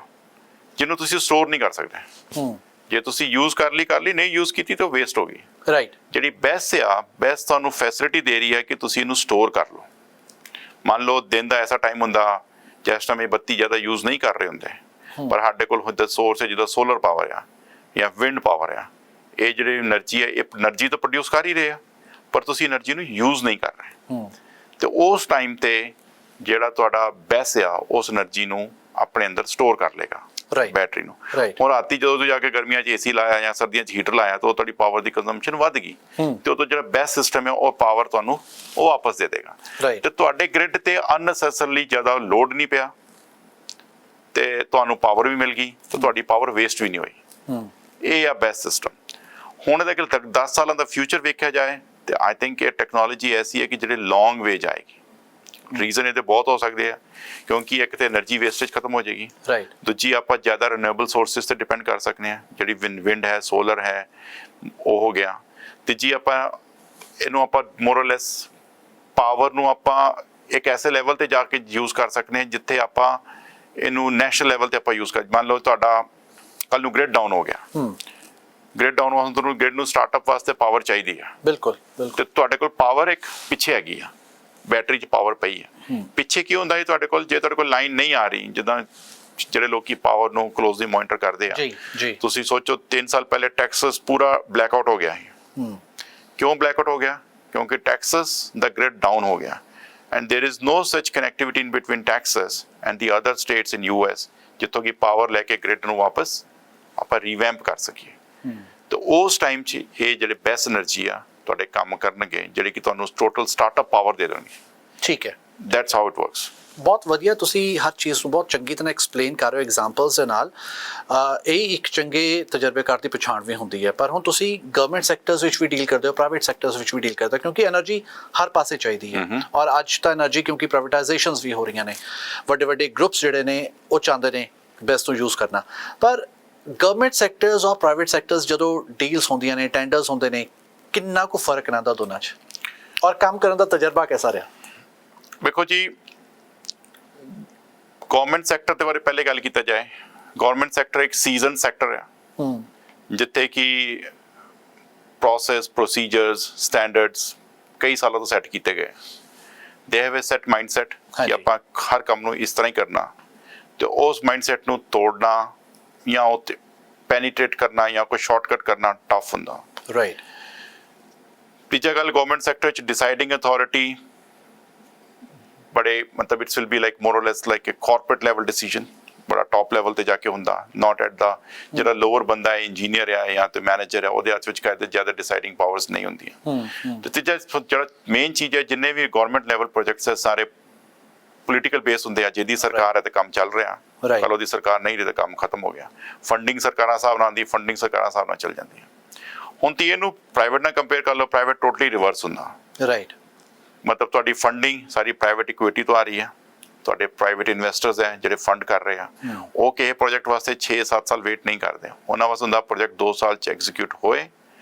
ਜਿਹਨੂੰ ਤੁਸੀਂ ਸਟੋਰ ਨਹੀਂ ਕਰ ਸਕਦੇ। ਜੇ ਤੁਸੀਂ ਯੂਜ਼ ਕਰ ਲਈ, ਨਹੀਂ ਯੂਜ਼ ਕੀਤੀ ਤਾਂ ਵੇਸਟ ਹੋ ਗਈ। ਰਾਈਟ। ਜਿਹੜੀ ਬੈਸ ਆ, ਬੈਸ ਤੁਹਾਨੂੰ ਫੈਸਿਲਿਟੀ ਦੇ ਰਹੀ ਹੈ ਕਿ ਤੁਸੀਂ ਇਹਨੂੰ ਸਟੋਰ ਕਰ ਲਓ। ਮੰਨ ਲਓ ਦਿਨ ਦਾ ਐਸਾ ਟਾਈਮ ਹੁੰਦਾ ਜਿਸ ਟਾਈਮ ਇਹ ਬੱਤੀ ਜ਼ਿਆਦਾ ਯੂਜ਼ ਨਹੀਂ ਕਰ ਰਹੇ ਹੁੰਦੇ, ਪਰ ਸਾਡੇ ਕੋਲ ਹੁੰਦਾ ਸੋਰਸ ਹੈ ਜਿਹਦਾ ਸੋਲਰ ਪਾਵਰ ਆ ਜਾਂ ਵਿੰਡ ਪਾਵਰ ਆ। ਇਹ ਜਿਹੜੀ એનર્ਜੀ ਹੈ, ਇਹ એનર્ਜੀ ਤਾਂ ਪ੍ਰੋਡਿਊਸ ਕਰ ਹੀ ਰਹੇ ਆ, ਪਰ ਤੁਸੀਂ એનર્ਜੀ ਨੂੰ ਯੂਜ਼ ਨਹੀਂ ਕਰ ਰਹੇ। ਤੇ ਉਸ ਟਾਈਮ ਤੇ ਜਿਹੜਾ ਤੁਹਾਡਾ ਬੈਸ ਆ, ਉਸ એનર્ਜੀ ਨੂੰ ਆਪਣੇ ਅੰਦਰ ਸਟੋਰ ਕਰ ਲੇਗਾ, ਬੈਟਰੀ ਨੂੰ। ਹੁਣ ਰਾਤੀ ਜਦੋਂ ਤੁਸੀਂ ਜਾ ਕੇ ਗਰਮੀਆਂ 'ਚ AC ਲਾਇਆ ਜਾਂ ਸਰਦੀਆਂ 'ਚ ਹੀਟਰ ਲਾਇਆ, ਤਾਂ ਉਹ ਤੁਹਾਡੀ ਪਾਵਰ ਦੀ ਕੰਜ਼ੰਪਸ਼ਨ ਵੱਧ ਗਈ, ਤੇ ਉਦੋਂ ਜਿਹੜਾ ਬੈਸਟ ਸਿਸਟਮ ਹੈ ਉਹ ਪਾਵਰ ਤੁਹਾਨੂੰ ਉਹ ਵਾਪਸ ਦੇ ਦੇਗਾ। ਤੇ ਤੁਹਾਡੇ ਗ੍ਰਿਡ ਤੇ ਅਨਨੈਸੈਸਰਲੀ ਜ਼ਿਆਦਾ ਲੋਡ ਨਹੀਂ ਪਿਆ, ਤੇ ਤੁਹਾਨੂੰ ਪਾਵਰ ਵੀ ਮਿਲ ਗਈ, ਤੇ ਤੁਹਾਡੀ ਪਾਵਰ ਵੇਸਟ ਵੀ ਨਹੀਂ ਹੋਈ। ਇਹ ਆ ਬੈਸਟ ਸਿਸਟਮ। ਹੁਣ ਇਹਦਾ ਕਿ 10 ਸਾਲਾਂ ਦਾ ਫਿਊਚਰ ਵੇਖਿਆ ਜਾਏ ਤੇ ਆਈ ਥਿੰਕ ਇਹ ਟੈਕਨੋਲੋਜੀ ਐਸੀ ਹੈ ਕਿ ਜਿਹੜੇ ਲੌਂਗ ਵੇ ਜਾਏਗੀ। ਰੀਜ਼ਨ ਇਹਦੇ ਬਹੁਤ ਹੋ ਸਕਦੇ ਆ, ਕਿਉਂਕਿ ਇੱਕ ਤੇ એનર્ਜੀ ਵੇਸਟੇਜ ਖਤਮ ਹੋ ਜਾਏਗੀ, ਦੂਜੀ ਆਪਾਂ ਜ਼ਿਆਦਾ ਰੀਨਿਊਏਬਲ ਸੋਰਸਿਸ ਤੇ ਡਿਪੈਂਡ ਕਰ ਸਕਦੇ ਆ, ਜਿਹੜੀ ਵਿੰਡ ਹੈ, ਸੋਲਰ ਹੈ, ਉਹ ਹੋ ਗਿਆ। ਤੀਜੀ ਆਪਾਂ ਇਹਨੂੰ ਆਪਾਂ ਮੋਰਲੈਸ ਪਾਵਰ ਨੂੰ ਆਪਾਂ ਇੱਕ ਐਸੇ ਲੈਵਲ ਤੇ ਜਾ ਕੇ ਯੂਜ਼ ਕਰ ਸਕਦੇ ਹਾਂ ਜਿੱਥੇ ਆਪਾਂ ਇਹਨੂੰ ਨੈਸ਼ਨਲ ਲੈਵਲ ਤੇ ਆਪਾਂ ਯੂਜ਼ ਕਰ। ਮੰਨ ਲਓ ਤੁਹਾਡਾ ਕੱਲ ਨੂੰ ਗ੍ਰਿਡ ਡਾਊਨ ਹੋ ਗਿਆ, ਗ੍ਰਿਡ ਡਾਊਨ ਹੋਣ ਤੋਂ ਗ੍ਰਿਡ ਨੂੰ ਸਟਾਰਟਅਪ ਵਾਸਤੇ ਪਾਵਰ ਚਾਹੀਦੀ ਆ। ਬਿਲਕੁਲ। ਤੇ ਤੁਹਾਡੇ ਕੋਲ ਪਾਵਰ ਇੱਕ ਪਿੱਛੇ ਹੈਗੀ ਆ, ਬੈਟਰੀ 'ਚ ਪਾਵਰ ਪਈ ਹੈ ਪਿੱਛੇ। ਕੀ ਹੁੰਦਾ ਹੈ ਤੁਹਾਡੇ ਕੋਲ, ਜੇ ਤੁਹਾਡੇ ਕੋਲ ਲਾਈਨ ਨਹੀਂ ਆ ਰਹੀ, ਜਿੱਦਾਂ ਜਿਹੜੇ ਲੋਕੀ ਪਾਵਰ ਨੂੰ ਕਲੋਜ਼ਲੀ ਮੋਨੀਟਰ ਕਰਦੇ ਆ, ਤੁਸੀਂ ਸੋਚੋ 3 ਸਾਲ ਪਹਿਲੇ ਟੈਕਸਸ ਪੂਰਾ ਬਲੈਕਆਊਟ ਹੋ ਗਿਆ ਹੈ। ਕਿਉਂ ਬਲੈਕਆਊਟ ਹੋ ਗਿਆ? ਕਿਉਂਕਿ ਟੈਕਸਸ ਦਾ ਗ੍ਰਿਡ ਡਾਊਨ ਹੋ ਗਿਆ, and there is no such connectivity in between Texas and the other states in US, ਜਿੱਥੋਂ ਕਿ ਪਾਵਰ ਲੈ ਕੇ ਗ੍ਰਿਡ ਨੂੰ ਵਾਪਸ ਆਪਾਂ ਰੀਵੈਂਪ ਕਰ ਸਕੀਏ। ਤੇ ਉਸ ਟਾਈਮ 'ਚ ਇਹ ਜਿਹੜੇ ਬੈਸਟ એનર્ਜੀ ਆ ਤੁਹਾਡੇ ਕੰਮ ਕਰਨਗੇ, ਜਿਹੜੇ ਕਿ ਤੁਹਾਨੂੰ ਟੋਟਲ ਸਟਾਰਟਅਪ ਪਾਵਰ ਦੇ ਦੇਣਗੇ। ਠੀਕ ਹੈ, ਦੈਟਸ ਹਾਊ ਇਟ ਵਰਕਸ। ਬਹੁਤ ਵਧੀਆ, ਤੁਸੀਂ ਹਰ ਚੀਜ਼ ਨੂੰ ਬਹੁਤ ਚੰਗੀ ਤਰ੍ਹਾਂ ਐਕਸਪਲੇਨ ਕਰ ਰਹੇ ਹੋ ਐਗਜ਼ਾਮਪਲਸ ਦੇ ਨਾਲ। ਇਹ ਇੱਕ ਚੰਗੇ ਤਜਰਬੇਕਾਰ ਦੀ ਪਛਾਣ ਵੀ ਹੁੰਦੀ ਹੈ। ਪਰ ਹੁਣ ਤੁਸੀਂ ਗਵਰਨਮੈਂਟ ਸੈਕਟਰਸ ਵਿੱਚ ਵੀ ਡੀਲ ਕਰਦੇ ਹੋ, ਪ੍ਰਾਈਵੇਟ ਸੈਕਟਰਸ ਵਿੱਚ ਵੀ ਡੀਲ ਕਰਦੇ ਹੋ, ਕਿਉਂਕਿ એનર્ਜੀ ਹਰ ਪਾਸੇ ਚਾਹੀਦੀ ਹੈ। ਔਰ ਅੱਜ ਤਾਂ એનર્ਜੀ ਕਿਉਂਕਿ ਪ੍ਰਾਈਵੇਟਾਈਜੇਸ਼ਨਸ ਵੀ ਹੋ ਰਹੀਆਂ ਨੇ, ਵੱਡੇ ਵੱਡੇ ਗਰੁੱਪਸ ਜਿਹੜੇ ਨੇ ਉਹ ਚਾਹੁੰਦੇ ਨੇ ਬੈਸਟ ਨੂੰ ਯੂਜ਼ ਕਰਨਾ। ਪਰ ਗਵਰਨਮੈਂਟ ਸੈਕਟਰਸ ਔਰ ਪ੍ਰਾਈਵੇਟ ਸੈਕਟਰਸ ਜਦੋਂ ਡੀਲਸ ਹੁੰਦੀਆਂ ਨੇ, ਟੈਂਡਰਸ ਹੁੰਦੇ ਨੇ, ਕਿੰਨਾ ਕੁ ਫਰਕ ਇਹਨਾਂ ਦਾ ਦੋਨਾਂ 'ਚ, ਔਰ ਕੰਮ ਕਰਨ ਦਾ ਤਜਰਬਾ ਕਿਹਦਾ ਰਿਹਾ? ਵੇਖੋ ਜੀ, ਗਵਰਨਮੈਂਟ ਸੈਕਟਰ ਦੇ ਬਾਰੇ ਪਹਿਲੇ ਗੱਲ ਕੀਤਾ ਜਾਏ, ਗਵਰਨਮੈਂਟ ਸੈਕਟਰ ਇੱਕ ਸੀਜ਼ਨ ਸੈਕਟਰ ਹੈ, ਜਿੱਥੇ ਕਿ ਪ੍ਰੋਸੈਸ, ਪ੍ਰੋਸੀਜਰਸ, ਸਟੈਂਡਰਡਸ ਕਈ ਸਾਲਾਂ ਤੋਂ ਸੈੱਟ ਕੀਤੇ ਗਏ। They have a set mindset ਕਿ ਆਪਾਂ ਹਰ ਕੰਮ ਨੂੰ ਇਸ ਤਰ੍ਹਾਂ ਹੀ ਕਰਨਾ, ਤੇ ਉਸ ਮਾਈਂਡਸੈਟ ਨੂੰ ਤੋੜਨਾ ਜਾਂ ਉਹ ਪੈਨੀਟ੍ਰੇਟ ਕਰਨਾ ਜਾਂ ਕੋਈ ਸ਼ਾਰਟਕਟ ਕਰਨਾ ਟਫ ਹੁੰਦਾ। ਰਾਈਟ। ਤੀਜਾ ਗੱਲ, ਗਵਰਨਮੈਂਟ ਸੈਕਟਰ 'ਚ ਡਿਸਾਈਡਿੰਗ ਅਥਾਰਟੀ ਬੜੇ ਮਤਲਬ it's will be like more or less like a corporate level decision, ਬੜਾ ਟੌਪ ਲੈਵਲ ਤੇ ਜਾ ਕੇ ਹੁੰਦਾ, ਨਾਟ ਐਟ ਦਾ ਜਿਹੜਾ ਲੋਅਰ ਬੰਦਾ ਹੈ, ਇੰਜੀਨੀਅਰ ਹੈ ਜਾਂ ਤੇ ਮੈਨੇਜਰ ਹੈ, ਉਹਦੇ ਹੱਥ ਵਿੱਚ ਕਰਦੇ ਜ਼ਿਆਦਾ ਡਿਸਾਈਡਿੰਗ ਪਾਵਰਸ ਨਹੀਂ ਹੁੰਦੀਆਂ। ਤੇ ਤੀਜਾ ਜਿਹੜਾ ਮੇਨ ਚੀਜ਼ ਹੈ, ਜਿੰਨੇ ਵੀ ਗਵਰਨਮੈਂਟ ਲੈਵਲ ਪ੍ਰੋਜੈਕਟਸ ਹੈ ਸਾਰੇ ਪੋਲੀਟੀਕਲ ਬੇਸ ਹੁੰਦੇ ਆ। ਜਿਹਦੀ ਸਰਕਾਰ ਹੈ ਤੇ ਕੰਮ ਚੱਲ ਰਿਹਾ, ਕੱਲ ਉਹਦੀ ਸਰਕਾਰ ਨਹੀਂ ਰਹੀ ਤਾਂ ਕੰਮ ਖਤਮ ਹੋ ਗਿਆ। ਫੰਡਿੰਗ ਸਰਕਾਰਾਂ ਹਿਸਾਬ ਨਾਲ ਆਉਂਦੀ, ਫੰਡਿੰਗ ਸਰਕਾਰਾਂ ਹਿਸਾਬ ਨਾਲ ਚੱਲ ਜਾਂਦੀ ਹੈ। ਹੁਣ ਤੇ ਇਹਨੂੰ ਪ੍ਰਾਈਵੇਟ ਨਾਲ ਕੰਪੇਅਰ ਕਰ ਲਓ, ਪ੍ਰਾਈਵੇਟ ਟੋਟਲੀ ਰਿਵਰਸ ਹੁੰਦਾ। ਰਾਈਟ। ਮਤਲਬ ਤੁਹਾਡੀ ਫੰਡਿੰਗ ਸਾਰੀ ਪ੍ਰਾਈਵੇਟ ਇਕੁਇਟੀ ਤੋਂ ਆ ਰਹੀ ਹੈ, ਤੁਹਾਡੇ ਪ੍ਰਾਈਵੇਟ ਇਨਵੈਸਟਰਸ ਹੈ ਜਿਹੜੇ ਫੰਡ ਕਰ ਰਹੇ ਆ, ਉਹ ਕਿਸੇ ਪ੍ਰੋਜੈਕਟ ਵਾਸਤੇ 6-7 ਸਾਲ ਵੇਟ ਨਹੀਂ ਕਰਦੇ। ਉਹਨਾਂ ਵਾਸਤੇ ਹੁੰਦਾ ਪ੍ਰੋਜੈਕਟ 2 ਸਾਲ 'ਚ ਐਗਜ਼ੀਕਿਊਟ ਹੋਏ,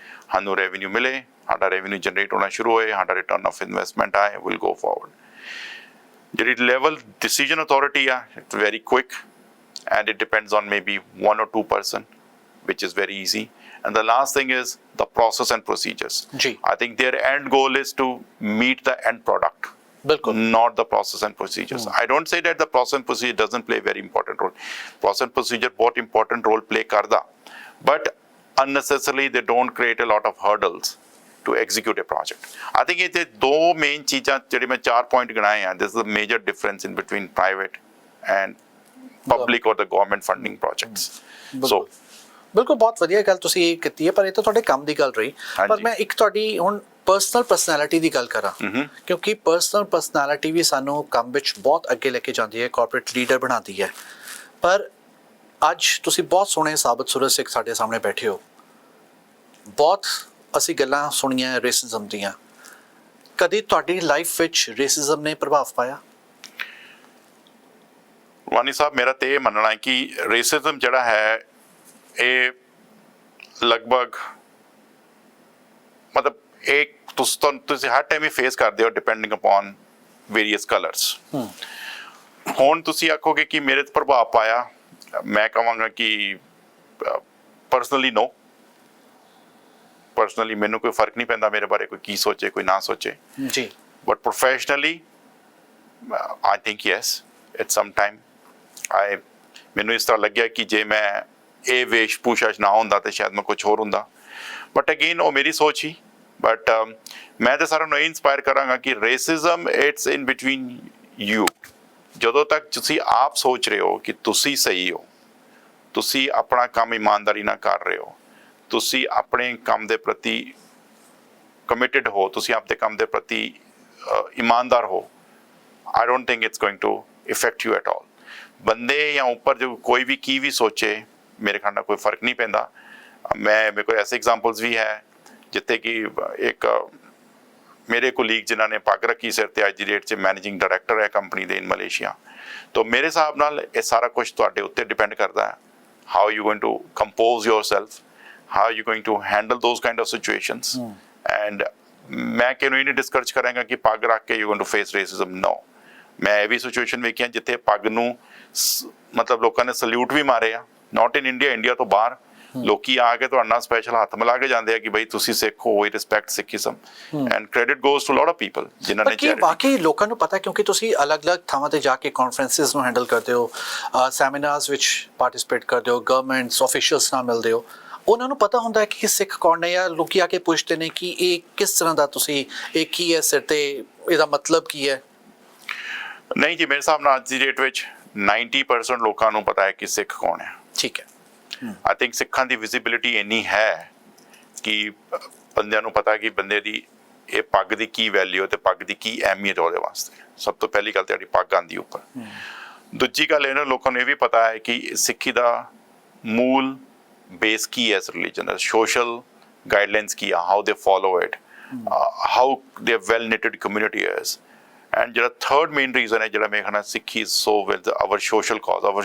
ਸਾਨੂੰ ਰੈਵਨਿਊ ਮਿਲੇ, ਸਾਡਾ ਰੈਵਨਿਊ ਜਨਰੇਟ ਹੋਣਾ ਸ਼ੁਰੂ ਹੋਏ, ਸਾਡਾ ਰਿਟਰਨ ਆਫ ਇਨਵੈਸਟਮੈਂਟ ਆਏ, ਵਿਲ ਗੋ ਫਾਰਵਰਡ। ਜਿਹੜੀ ਲੈਵਲ ਡਿਸੀਜਨ ਅਥਾਰਟੀ ਆ, it's very quick and it depends on maybe 1 or 2 person, which is very easy. And the last thing is the process and procedures. I think their end goal is to meet the end product. बिल्कुल। not the process and procedures. I don't say that the process and procedure doesn't play a very important role. Process and procedure बहुत important role play करदा, but unnecessarily they don't create a lot of hurdles to execute a project. I think ये दो main चीज़ां ਜਿਹੜੇ मैं 4 point गिनाए हैं, this is the major difference in between private and public or the government funding projects. So ਬਿਲਕੁਲ ਬਹੁਤ ਵਧੀਆ ਗੱਲ ਤੁਸੀਂ ਕੀਤੀ ਹੈ, ਪਰ ਇਹ ਤਾਂ ਤੁਹਾਡੇ ਕੰਮ ਦੀ ਗੱਲ ਰਹੀ। ਪਰ ਮੈਂ ਇੱਕ ਤੁਹਾਡੀ ਹੁਣ ਪਰਸਨਲ ਪਰਸਨੈਲਿਟੀ ਦੀ ਗੱਲ ਕਰਾਂ, ਕਿਉਂਕਿ ਪਰਸਨਲ ਪਰਸਨੈਲਿਟੀ ਵੀ ਸਾਨੂੰ ਕੰਮ ਵਿੱਚ ਬਹੁਤ ਅੱਗੇ ਲੈ ਕੇ ਜਾਂਦੀ ਹੈ, ਕਾਰਪੋਰੇਟ ਲੀਡਰ ਬਣਾਉਂਦੀ ਹੈ। ਪਰ ਅੱਜ ਤੁਸੀਂ ਬਹੁਤ ਸੋਹਣੇ ਸਾਬਤ ਸੂਰਤ ਸਿੱਖ ਸਾਡੇ ਸਾਹਮਣੇ ਬੈਠੇ ਹੋ, ਬਹੁਤ ਅਸੀਂ ਗੱਲਾਂ ਸੁਣੀਆਂ ਰੇਸਿਜ਼ਮ ਦੀਆਂ। ਕਦੀ ਤੁਹਾਡੀ ਲਾਈਫ ਵਿੱਚ ਰੇਸਿਜ਼ਮ ਨੇ ਪ੍ਰਭਾਵ ਪਾਇਆ? ਵਾਨੀ ਸਾਹਿਬ, ਮੇਰਾ ਤੇ ਇਹ ਮੰਨਣਾ ਹੈ ਕਿ ਰੇਸਿਜ਼ਮ ਜਿਹੜਾ ਹੈ ਇਹ ਲਗਭਗ ਮਤਲਬ ਇੱਕ ਤੁਸੀਂ ਹਰ ਟਾਈਮ ਹੀ ਫੇਸ ਕਰਦੇ ਹੋ ਡਿਪੈਂਡਿੰਗ ਅਪਨ ਵੇਰੀਅਸ ਕਲਰਸ। ਹੁਣ ਤੁਸੀਂ ਆਖੋਗੇ ਕਿ ਮੇਰੇ ਤੇ ਪ੍ਰਭਾਵ ਪਾਇਆ, ਮੈਂ ਕਹਾਂਗਾ ਕਿ ਪਰਸਨਲੀ ਨੋ। ਪਰਸਨਲੀ ਮੈਨੂੰ ਕੋਈ ਫਰਕ ਨਹੀਂ ਪੈਂਦਾ ਮੇਰੇ ਬਾਰੇ ਕੋਈ ਕੀ ਸੋਚੇ ਕੋਈ ਨਾ ਸੋਚੇ ਜੀ, but professionally I think yes it some time ਮੈਨੂੰ ਇਸ ਤਰ੍ਹਾਂ ਲੱਗਿਆ ਕਿ ਜੇ ਮੈਂ ਇਹ ਵੇਸ਼ ਭੂਸ਼ਾ ਨਾ ਹੁੰਦਾ ਤੇ ਸ਼ਾਇਦ ਮੈਂ ਕੁਝ ਹੋਰ ਹੁੰਦਾ, ਬਟ ਅਗੇਨ ਉਹ ਮੇਰੀ ਸੋਚ ਹੀ। ਬਟ ਮੈਂ ਤਾਂ ਸਾਰਿਆਂ ਨੂੰ ਇਹ ਇੰਸਪਾਇਰ ਕਰਾਂਗਾ ਕਿ racism it's in between you. ਜਦੋਂ ਤੱਕ ਤੁਸੀਂ ਆਪ ਸੋਚ ਰਹੇ ਹੋ ਕਿ ਤੁਸੀਂ ਸਹੀ ਹੋ, ਤੁਸੀਂ ਆਪਣਾ ਕੰਮ ਇਮਾਨਦਾਰੀ ਨਾਲ ਕਰ ਰਹੇ ਹੋ, ਤੁਸੀਂ ਆਪਣੇ ਕੰਮ ਦੇ ਪ੍ਰਤੀ ਕਮਿਟਡ ਹੋ, ਤੁਸੀਂ ਆਪਣੇ ਕੰਮ ਦੇ ਪ੍ਰਤੀ ਇਮਾਨਦਾਰ ਹੋ, I don't think it's going to affect you at all. ਬੰਦੇ ਜਾਂ ਉੱਪਰ ਜੋ ਕੋਈ ਵੀ ਕੀ ਵੀ ਸੋਚੇ, ਮੇਰੇ ਖਿਆਲ ਨਾਲ ਕੋਈ ਫਰਕ ਨਹੀਂ ਪੈਂਦਾ। ਮੇਰੇ ਕੋਲ ਐਸੇ ਐਗਜ਼ਾਮਪਲਸ ਵੀ ਹੈ ਜਿੱਥੇ ਕਿ ਇੱਕ ਮੇਰੇ ਕੋਲੀਗ ਜਿਨ੍ਹਾਂ ਨੇ ਪੱਗ ਰੱਖੀ ਸਿਰ ਤੇ ਅੱਜ ਦੀ ਡੇਟ 'ਚ ਮੈਨੇਜਿੰਗ ਡਾਇਰੈਕਟਰ ਹੈ ਕੰਪਨੀ ਦੇ ਇਨ ਮਲੇਸ਼ੀਆ। ਤਾਂ ਮੇਰੇ ਹਿਸਾਬ ਨਾਲ ਇਹ ਸਾਰਾ ਕੁਝ ਤੁਹਾਡੇ ਉੱਤੇ ਡਿਪੈਂਡ ਕਰਦਾ ਹੈ, how you going to compose yourself, how you going to handle those kind of situations. And ਮੈਂ ਕਿਹਨੂੰ ਇਹ ਨਹੀਂ ਡਿਸਕਰੇਜ ਕਰਾਂਗਾ ਕਿ ਪੱਗ ਰੱਖ ਕੇ you going to face racism, no. ਮੈਂ ਇਹ ਵੀ ਸਿਚੁਏਸ਼ਨ ਵੇਖੀਆਂ ਜਿੱਥੇ ਪੱਗ ਨੂੰ ਮਤਲਬ ਲੋਕਾਂ ਨੇ ਸਲੂਟ ਵੀ ਮਾਰੇ ਆ, ਨਾਟ ਇਨ ਇੰਡੀਆ, ਇੰਡੀਆ ਤੋਂ ਬਾਹਰ ਲੋਕੀ ਆ ਕੇ ਤੁਹਾਡੇ ਨਾਲ ਸਪੈਸ਼ਲ ਹੱਥ ਮਿਲਾ ਕੇ ਜਾਂਦੇ ਆ ਕਿ ਬਈ ਤੁਸੀਂ ਸਿੱਖ ਹੋ, we respect Sikhism, and credit goes to lot of people ਜਿਨ੍ਹਾਂ ਨੇ ਕੀ ਬਾਕੀ ਲੋਕਾਂ ਨੂੰ ਪਤਾ, ਕਿਉਂਕਿ ਤੁਸੀਂ ਅਲੱਗ-ਅਲੱਗ ਥਾਵਾਂ ਤੇ ਜਾ ਕੇ ਕਾਨਫਰੰਸਿਸ ਨੂੰ ਹੈਂਡਲ ਕਰਦੇ ਹੋ, ਸੈਮੀਨਾਰਸ ਵਿੱਚ ਪਾਰਟਿਸਿਪੇਟ ਕਰਦੇ ਹੋ, ਗਵਰਨਮੈਂਟਸ ਆਫੀਸ਼ੀਅਲਸ ਨਾਲ ਮਿਲਦੇ ਹੋ, ਉਹਨਾਂ ਨੂੰ ਪਤਾ ਹੁੰਦਾ ਹੈ ਕਿ ਸਿੱਖ ਕੌਣ ਨੇ, ਜਾਂ ਲੋਕੀ ਆ ਕੇ ਪੁੱਛਦੇ ਨੇ ਕਿ ਇਹ ਕਿਸ ਤਰ੍ਹਾਂ ਦਾ ਤੁਸੀਂ, ਇਹ ਕੀ ਹੈ ਸਿਰ ਤੇ, ਇਹਦਾ ਮਤਲਬ ਕੀ ਹੈ? ਨਹੀਂ ਜੀ, ਮੇਰੇ ਹਿਸਾਬ ਨਾਲ ਅੱਜ ਦੀ ਡੇਟ ਵਿੱਚ 90% ਲੋਕਾਂ ਨੂੰ ਪਤਾ ਹੈ ਕਿ ਸਿੱਖ ਕੌਣ ਹੈ। ਠੀਕ ਹੈ। ਆਈ ਥਿੰਕ ਸਿੱਖਾਂ ਦੀ ਵਿਜ਼ਿਬਿਲਿਟੀ ਇੰਨੀ ਹੈ ਕਿ ਬੰਦਿਆਂ ਨੂੰ ਪਤਾ ਕਿ ਬੰਦੇ ਦੀ ਇਹ ਪੱਗ ਦੀ ਕੀ ਵੈਲਿਊ ਤੇ ਪੱਗ ਦੀ ਕੀ ਅਹਿਮੀਅਤ ਉਹਦੇ ਵਾਸਤੇ। ਸਭ ਤੋਂ ਪਹਿਲੀ ਗੱਲ ਤੁਹਾਡੀ ਪੱਗ ਆਉਂਦੀ ਉੱਪਰ। ਦੂਜੀ ਗੱਲ ਇਹਨਾਂ ਲੋਕਾਂ ਨੂੰ ਇਹ ਵੀ ਪਤਾ ਹੈ ਕਿ ਸਿੱਖੀ ਦਾ ਮੂਲ ਬੇਸ ਕੀ ਹੈ ਇਸ ਰਿਲੀਜਨ ਦਾ, ਸੋਸ਼ਲ ਗਾਈਡਲਾਈਨਸ ਕੀ ਆ, how they follow it, how they well knitted community is. And ਜਿਹੜਾ ਥਰਡ ਮੇਨ ਰੀਜ਼ਨ ਹੈ ਜਿਹੜਾ ਮੇਰੇ ਖਿਆਲ ਨਾਲ Sikhi so with our social cause, our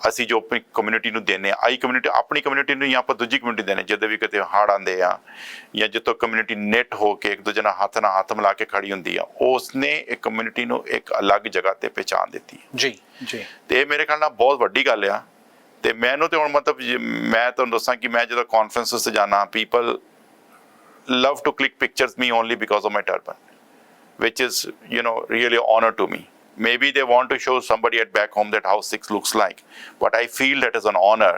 ਅਸੀਂ ਜੋ ਆਪਣੀ ਕਮਿਊਨਿਟੀ ਨੂੰ ਦਿੰਦੇ ਹਾਂ, ਆਈ ਕਮਿਊਨਿਟੀ ਆਪਣੀ ਕਮਿਊਨਿਟੀ ਨੂੰ ਜਾਂ ਆਪਾਂ ਦੂਜੀ ਕਮਿਊਨਿਟੀ ਦਿੰਦੇ, ਜਦੋਂ ਵੀ ਕਿਤੇ ਹੜ੍ਹ ਆਉਂਦੇ ਆ ਜਾਂ ਜਿੱਥੋਂ ਕਮਿਊਨਿਟੀ ਨੈਟ ਹੋ ਕੇ ਇੱਕ ਦੂਜੇ ਨਾਲ ਹੱਥ ਮਿਲਾ ਕੇ ਖੜੀ ਹੁੰਦੀ ਆ, ਉਸਨੇ ਇੱਕ ਕਮਿਊਨਿਟੀ ਨੂੰ ਇੱਕ ਅਲੱਗ ਜਗ੍ਹਾ ਤੇ ਪਹਿਚਾਣ ਦਿੱਤੀ ਜੀ ਜੀ। ਤੇ ਇਹ ਮੇਰੇ ਖਿਆਲ ਨਾਲ ਬਹੁਤ ਵੱਡੀ ਗੱਲ ਆ। ਤੇ ਮੈਨੂੰ ਤੇ ਹੁਣ ਮਤਲਬ ਮੈਂ ਤੁਹਾਨੂੰ ਦੱਸਾਂ ਕਿ ਮੈਂ ਜਦੋਂ ਕਾਨਫਰੰਸਿਸ ਤੇ ਜਾਣਾ, people love to click pictures me only because of my turban, which is, you know, really an honor to me. Maybe they want to show somebody at back home that how Sikh looks like, but I feel that is an honor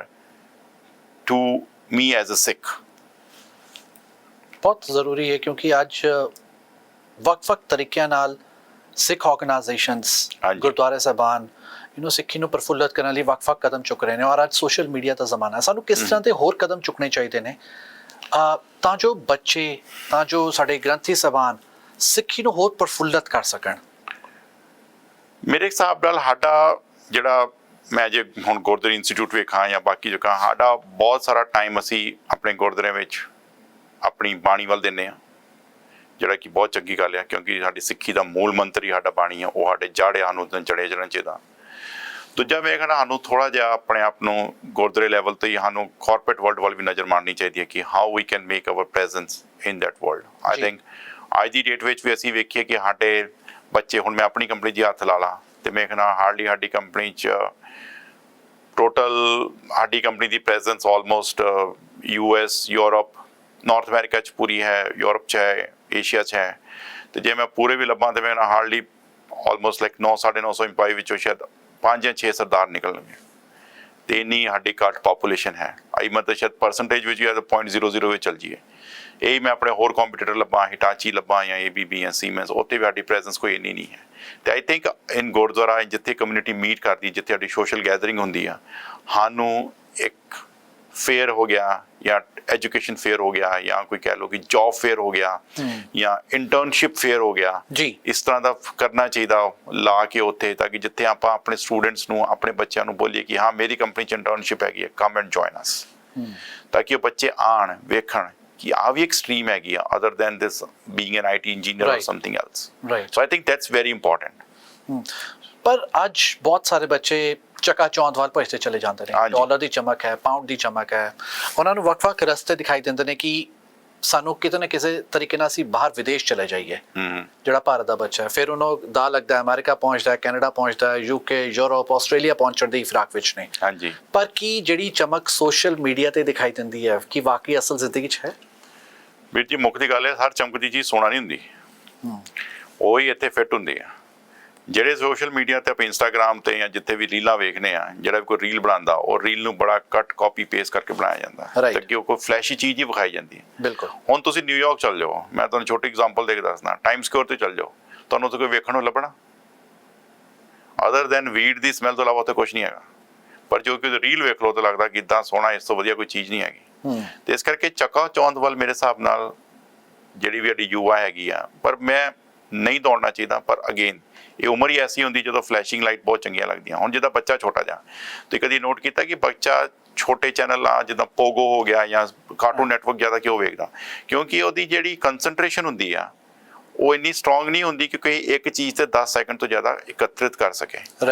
to me as a Sikh. ਬਹੁਤ ਜ਼ਰੂਰੀ ਹੈ, ਕਿਉਂਕਿ ਅੱਜ ਵੱਖ-ਵੱਖ ਤਰੀਕਿਆਂ ਨਾਲ ਸਿੱਖ ਆਰਗੇਨਾਈਜੇਸ਼ਨਸ, ਗੁਰਦੁਆਰੇ ਸਾਹਿਬਾਨ ਸਿੱਖੀ ਨੂੰ ਪ੍ਰਫੁੱਲਤ ਕਰਨ ਲਈ ਵੱਖ-ਵੱਖ ਕਦਮ ਚੁੱਕ ਰਹੇ ਨੇ, ਔਰ ਅੱਜ ਸੋਸ਼ਲ ਮੀਡੀਆ ਦਾ ਜ਼ਮਾਨਾ ਹੈ। ਸਾਨੂੰ ਕਿਸ ਤਰ੍ਹਾਂ ਦੇ ਹੋਰ ਕਦਮ ਚੁੱਕਣੇ ਚਾਹੀਦੇ ਨੇ ਤਾਂ ਜੋ ਬੱਚੇ, ਤਾਂ ਜੋ ਸਾਡੇ ਗ੍ਰੰਥੀ ਸਾਹਿਬਾਨ ਸਿੱਖੀ ਨੂੰ ਹੋਰ ਪ੍ਰਫੁੱਲਤ ਕਰ ਸਕਣ? ਮੇਰੇ ਹਿਸਾਬ ਨਾਲ ਸਾਡਾ ਜਿਹੜਾ, ਮੈਂ ਜੇ ਹੁਣ ਗੁਰਦੁਆਰਾ ਇੰਸਟੀਚਿਊਟ ਵੇਖਾਂ ਜਾਂ ਬਾਕੀ ਜੋ ਕਹਾਂ, ਸਾਡਾ ਬਹੁਤ ਸਾਰਾ ਟਾਈਮ ਅਸੀਂ ਆਪਣੇ ਗੁਰਦੁਆਰਿਆਂ ਵਿੱਚ ਆਪਣੀ ਬਾਣੀ ਵੱਲ ਦਿੰਦੇ ਹਾਂ, ਜਿਹੜਾ ਕਿ ਬਹੁਤ ਚੰਗੀ ਗੱਲ ਹੈ, ਕਿਉਂਕਿ ਸਾਡੀ ਸਿੱਖੀ ਦਾ ਮੂਲ ਮੰਤਰ ਹੀ ਸਾਡਾ ਬਾਣੀ ਆ, ਉਹ ਸਾਡੇ ਜੜ੍ਹਿਆਂ ਨੂੰ ਚੜ੍ਹੇ ਜਾਣਾ ਚਾਹੀਦਾ। ਦੂਜਾ ਮੇਰੇ ਖਿਆਲ ਸਾਨੂੰ ਥੋੜ੍ਹਾ ਜਿਹਾ ਆਪਣੇ ਆਪ ਨੂੰ ਗੁਰਦੁਆਰੇ ਲੈਵਲ ਤੋਂ ਹੀ ਸਾਨੂੰ ਕਾਰਪੋਰੇਟ ਵਰਲਡ ਵੱਲ ਵੀ ਨਜ਼ਰ ਮਾਰਨੀ ਚਾਹੀਦੀ ਹੈ ਕਿ how we can make our presence in that world. I think ਅੱਜ ਦੀ ਡੇਟ ਵਿੱਚ ਵੀ ਅਸੀਂ ਵੇਖੀਏ ਕਿ ਸਾਡੇ ਬੱਚੇ, ਹੁਣ ਮੈਂ ਆਪਣੀ ਕੰਪਨੀ 'ਚ ਹੱਥ ਲਾ ਲਾਂ ਤੇ ਮੇਰੇ ਖਿਆਲ ਨਾਲ ਹਾਰਡਲੀ ਸਾਡੀ ਕੰਪਨੀ 'ਚ ਟੋਟਲ ਸਾਡੀ ਕੰਪਨੀ ਦੀ presence almost US, Europe, north America 'ਚ ਪੂਰੀ ਹੈ, ਯੂਰਪ 'ਚ ਹੈ, ਏਸ਼ੀਆ 'ਚ ਹੈ। ਤੇ ਜੇ ਮੈਂ ਪੂਰੇ ਵੀ ਲੱਭਾਂ ਤੇ ਮੈਂ ਹਾਰਡਲੀ ਆਲਮੋਸਟ ਲਾਈਕ 900-950 ਇੰਪਲਾਈ ਵਿੱਚੋਂ ਸ਼ਾਇਦ 5 ਜਾਂ 6 ਸਰਦਾਰ ਨਿਕਲਣਗੇ ਤੇ ਇੰਨੀ ਸਾਡੀ ਘੱਟ ਪਾਪੂਲੇਸ਼ਨ ਹੈ। ਆਈ ਮਤਲਬ ਸ਼ਾਇਦ ਪਰਸੈਂਟੇਜ ਵਿੱਚ ਵੀ 0.00 ਵਿੱਚ ਚੱਲ ਜੀਏ। ਇਹੀ ਮੈਂ ਆਪਣੇ ਹੋਰ ਕੰਪੀਟੀਟਰ ਲੱਭਾਂ, ਹਿਟਾਚੀ ਲੱਭਾਂ ਜਾਂ ABB ਜਾਂ ਸੀਮੈਂਸ, ਉੱਥੇ ਵੀ ਸਾਡੀ ਪ੍ਰੈਜ਼ੈਂਸ ਕੋਈ ਇੰਨੀ ਨਹੀਂ ਹੈ। ਤੇ ਆਈ ਥਿੰਕ ਇਨ ਗੁਰਦੁਆਰਾ ਜਿੱਥੇ ਕਮਿਊਨਿਟੀ ਮੀਟ ਕਰਦੀ, ਜਿੱਥੇ ਸਾਡੀ ਸੋਸ਼ਲ ਗੈਦਰਿੰਗ ਹੁੰਦੀ ਆ, ਸਾਨੂੰ ਇੱਕ ਫੇਅਰ ਹੋ ਗਿਆ ਜਾਂ ਐਜੂਕੇਸ਼ਨ ਫੇਅਰ ਹੋ ਗਿਆ ਜਾਂ ਕੋਈ ਕਹਿ ਲਓ ਕਿ ਜੌਬ ਫੇਅਰ ਹੋ ਗਿਆ ਜਾਂ ਇੰਟਰਨਸ਼ਿਪ ਫੇਅਰ ਹੋ ਗਿਆ ਜੀ, ਇਸ ਤਰ੍ਹਾਂ ਦਾ ਕਰਨਾ ਚਾਹੀਦਾ ਲਾ ਕੇ ਉੱਥੇ, ਤਾਂ ਕਿ ਜਿੱਥੇ ਆਪਾਂ ਆਪਣੇ ਸਟੂਡੈਂਟਸ ਨੂੰ, ਆਪਣੇ ਬੱਚਿਆਂ ਨੂੰ ਬੋਲੀਏ ਕਿ ਹਾਂ ਮੇਰੀ ਕੰਪਨੀ 'ਚ ਇੰਟਰਨਸ਼ਿਪ ਹੈਗੀ ਹੈ, ਕਮ ਐਂਡ ਜੁਆਇਨ ਅਸ, ਤਾਂ ਕਿ ਉਹ ਬੱਚੇ ਆਣ ਵੇਖਣ ਕਿ ਆ ਵੀ ਇੱਕ ਸਟਰੀਮ ਹੈਗੀ ਆ other than this being an IT engineer or something else. So I think that's very important. ਪਰ ਅੱਜ ਬਹੁਤ ਸਾਰੇ ਬੱਚੇ ਚਕਾਚੌਂਧ ਵੱਲ ਭੱਜਦੇ ਚਲੇ ਜਾਂਦੇ ਨੇ। ਡਾਲਰ ਦੀ ਚਮਕ ਹੈ, ਪਾਉਂਡ ਦੀ ਚਮਕ ਹੈ, ਉਹਨਾਂ ਨੂੰ ਵੱਖ-ਵੱਖ ਰਸਤੇ ਦਿਖਾਈ ਦਿੰਦੇ ਨੇ ਕਿ ਸਾਨੂੰ ਕਿਤੇ ਨਾ ਕਿਸੇ ਤਰੀਕੇ ਨਾਲ ਅਸੀਂ ਬਾਹਰ ਵਿਦੇਸ਼ ਚਲੇ ਜਾਈਏ। ਜਿਹੜਾ ਭਾਰਤ ਦਾ ਬੱਚਾ ਹੈ, ਫਿਰ ਉਹਨੂੰ ਦਾ ਲੱਗਦਾ ਅਮਰੀਕਾ ਪਹੁੰਚਦਾ, ਕੈਨੇਡਾ ਪਹੁੰਚਦਾ, UK, ਯੂਰਪ, ਆਸਟ੍ਰੇਲੀਆ ਪਹੁੰਚਣ ਦੀ ਫਿਰਾਕ ਵਿੱਚ ਨੇ। ਹਾਂਜੀ, ਪਰ ਕੀ ਜਿਹੜੀ ਚਮਕ ਸੋਸ਼ਲ ਮੀਡੀਆ ਤੇ ਦਿਖਾਈ ਦਿੰਦੀ ਹੈ ਕਿ ਵਾਕਈ ਅਸਲ ਜ਼ਿੰਦਗੀ 'ਚ ਹੈ? ਵੀਰ ਜੀ ਮੁੱਖ ਦੀ ਗੱਲ ਹੈ, ਹਰ ਚਮਕਦੀ ਚੀਜ਼ ਸੋਨਾ ਨਹੀਂ ਹੁੰਦੀ, ਉਹ ਹੀ ਇੱਥੇ ਫਿੱਟ ਹੁੰਦੀ ਆ। ਜਿਹੜੇ ਸੋਸ਼ਲ ਮੀਡੀਆ ਤੇ ਆਪਾਂ ਇੰਸਟਾਗ੍ਰਾਮ ਤੇ ਜਾਂ ਜਿੱਥੇ ਵੀ ਰੀਲਾਂ ਵੇਖਦੇ ਆ, ਜਿਹੜਾ ਵੀ ਕੋਈ ਰੀਲ ਬਣਾਉਂਦਾ ਉਹ ਰੀਲ ਨੂੰ ਬੜਾ ਕੱਟ ਕਾਪੀ ਪੇਸਟ ਕਰਕੇ ਬਣਾਇਆ ਜਾਂਦਾ ਤਾਂ ਕਿ ਉਹ ਕੋਈ ਫਲੈਸ਼ੀ ਚੀਜ਼ ਹੀ ਵਿਖਾਈ ਜਾਂਦੀ ਹੈ। ਬਿਲਕੁਲ। ਹੁਣ ਤੁਸੀਂ ਨਿਊਯਾਰਕ ਚੱਲ ਜਾਓ, ਮੈਂ ਤੁਹਾਨੂੰ ਛੋਟੀ ਐਗਜ਼ਾਮਪਲ ਦੇ ਕੇ ਦੱਸਦਾ, ਟਾਈਮ ਸਕੁਅਰ ਤੇ ਚੱਲ ਜਾਓ, ਤੁਹਾਨੂੰ ਉੱਥੇ ਕੋਈ ਵੇਖਣ ਨੂੰ ਲੱਭਣਾ ਅਦਰ ਦੈਨ ਵੀਡ ਦੀ ਸਮੈਲ ਤੋਂ ਇਲਾਵਾ ਉੱਥੇ ਕੁਝ ਨਹੀਂ ਹੈਗਾ। ਪਰ ਜੋ ਕਿ ਰੀਲ ਵੇਖ ਲਓ ਤਾਂ ਲੱਗਦਾ ਕਿ ਇੱਦਾਂ ਸੋਹਣਾ, ਇਸ ਤੋਂ ਵਧੀਆ ਕੋਈ ਚੀਜ਼ ਨਹੀਂ ਹੈਗੀ। ਤੇ ਇਸ ਕਰਕੇ ਚਕਾਚੌਂਧ ਵੱਲ ਮੇਰੇ ਹਿਸਾਬ ਨਾਲ ਜਿਹੜੀ ਵੀ ਸਾਡੀ ਯੁਵਾ ਹੈਗੀ ਆ, ਪਰ ਮੈਂ ਨਹੀਂ ਦੌੜਨਾ ਚਾਹੀਦਾ। ਪਰ ਅਗੇਨ ਇਹ ਉਮਰ ਹੀ ਐਸੀ ਹੁੰਦੀ ਜਦੋਂ ਫਲੈਸ਼ਿੰਗ ਲਾਈਟ ਬਹੁਤ ਚੰਗੀਆਂ ਲੱਗਦੀਆਂ। ਹੁਣ ਜਿੱਦਾਂ ਬੱਚਾ ਛੋਟਾ ਜਿਹਾ, ਤੁਸੀਂ ਕਦੀ ਨੋਟ ਕੀਤਾ ਕਿ ਬੱਚਾ ਛੋਟੇ ਚੈਨਲ ਆ ਜਿੱਦਾਂ ਪੋਗੋ ਹੋ ਗਿਆ ਜਾਂ ਕਾਰਟੂਨ ਨੈਟਵਰਕ ਜ਼ਿਆਦਾ ਕਿਉਂ ਵੇਖਦਾ? ਕਿਉਂਕਿ ਉਹਦੀ ਜਿਹੜੀ ਕੰਸਨਟ੍ਰੇਸ਼ਨ ਹੁੰਦੀ ਆ ਉਹ ਇੰਨੀ ਸਟਰੋਂਗ ਨਹੀਂ ਹੁੰਦੀ ਕਿ ਕੋਈ ਇੱਕ ਚੀਜ਼ ਤੇ 10 ਸੈਕਿੰਡ ਤੋਂ ਜ਼ਿਆਦਾ ਇਕੱਤਰਿਤ ਕਰ ਸਕੇ।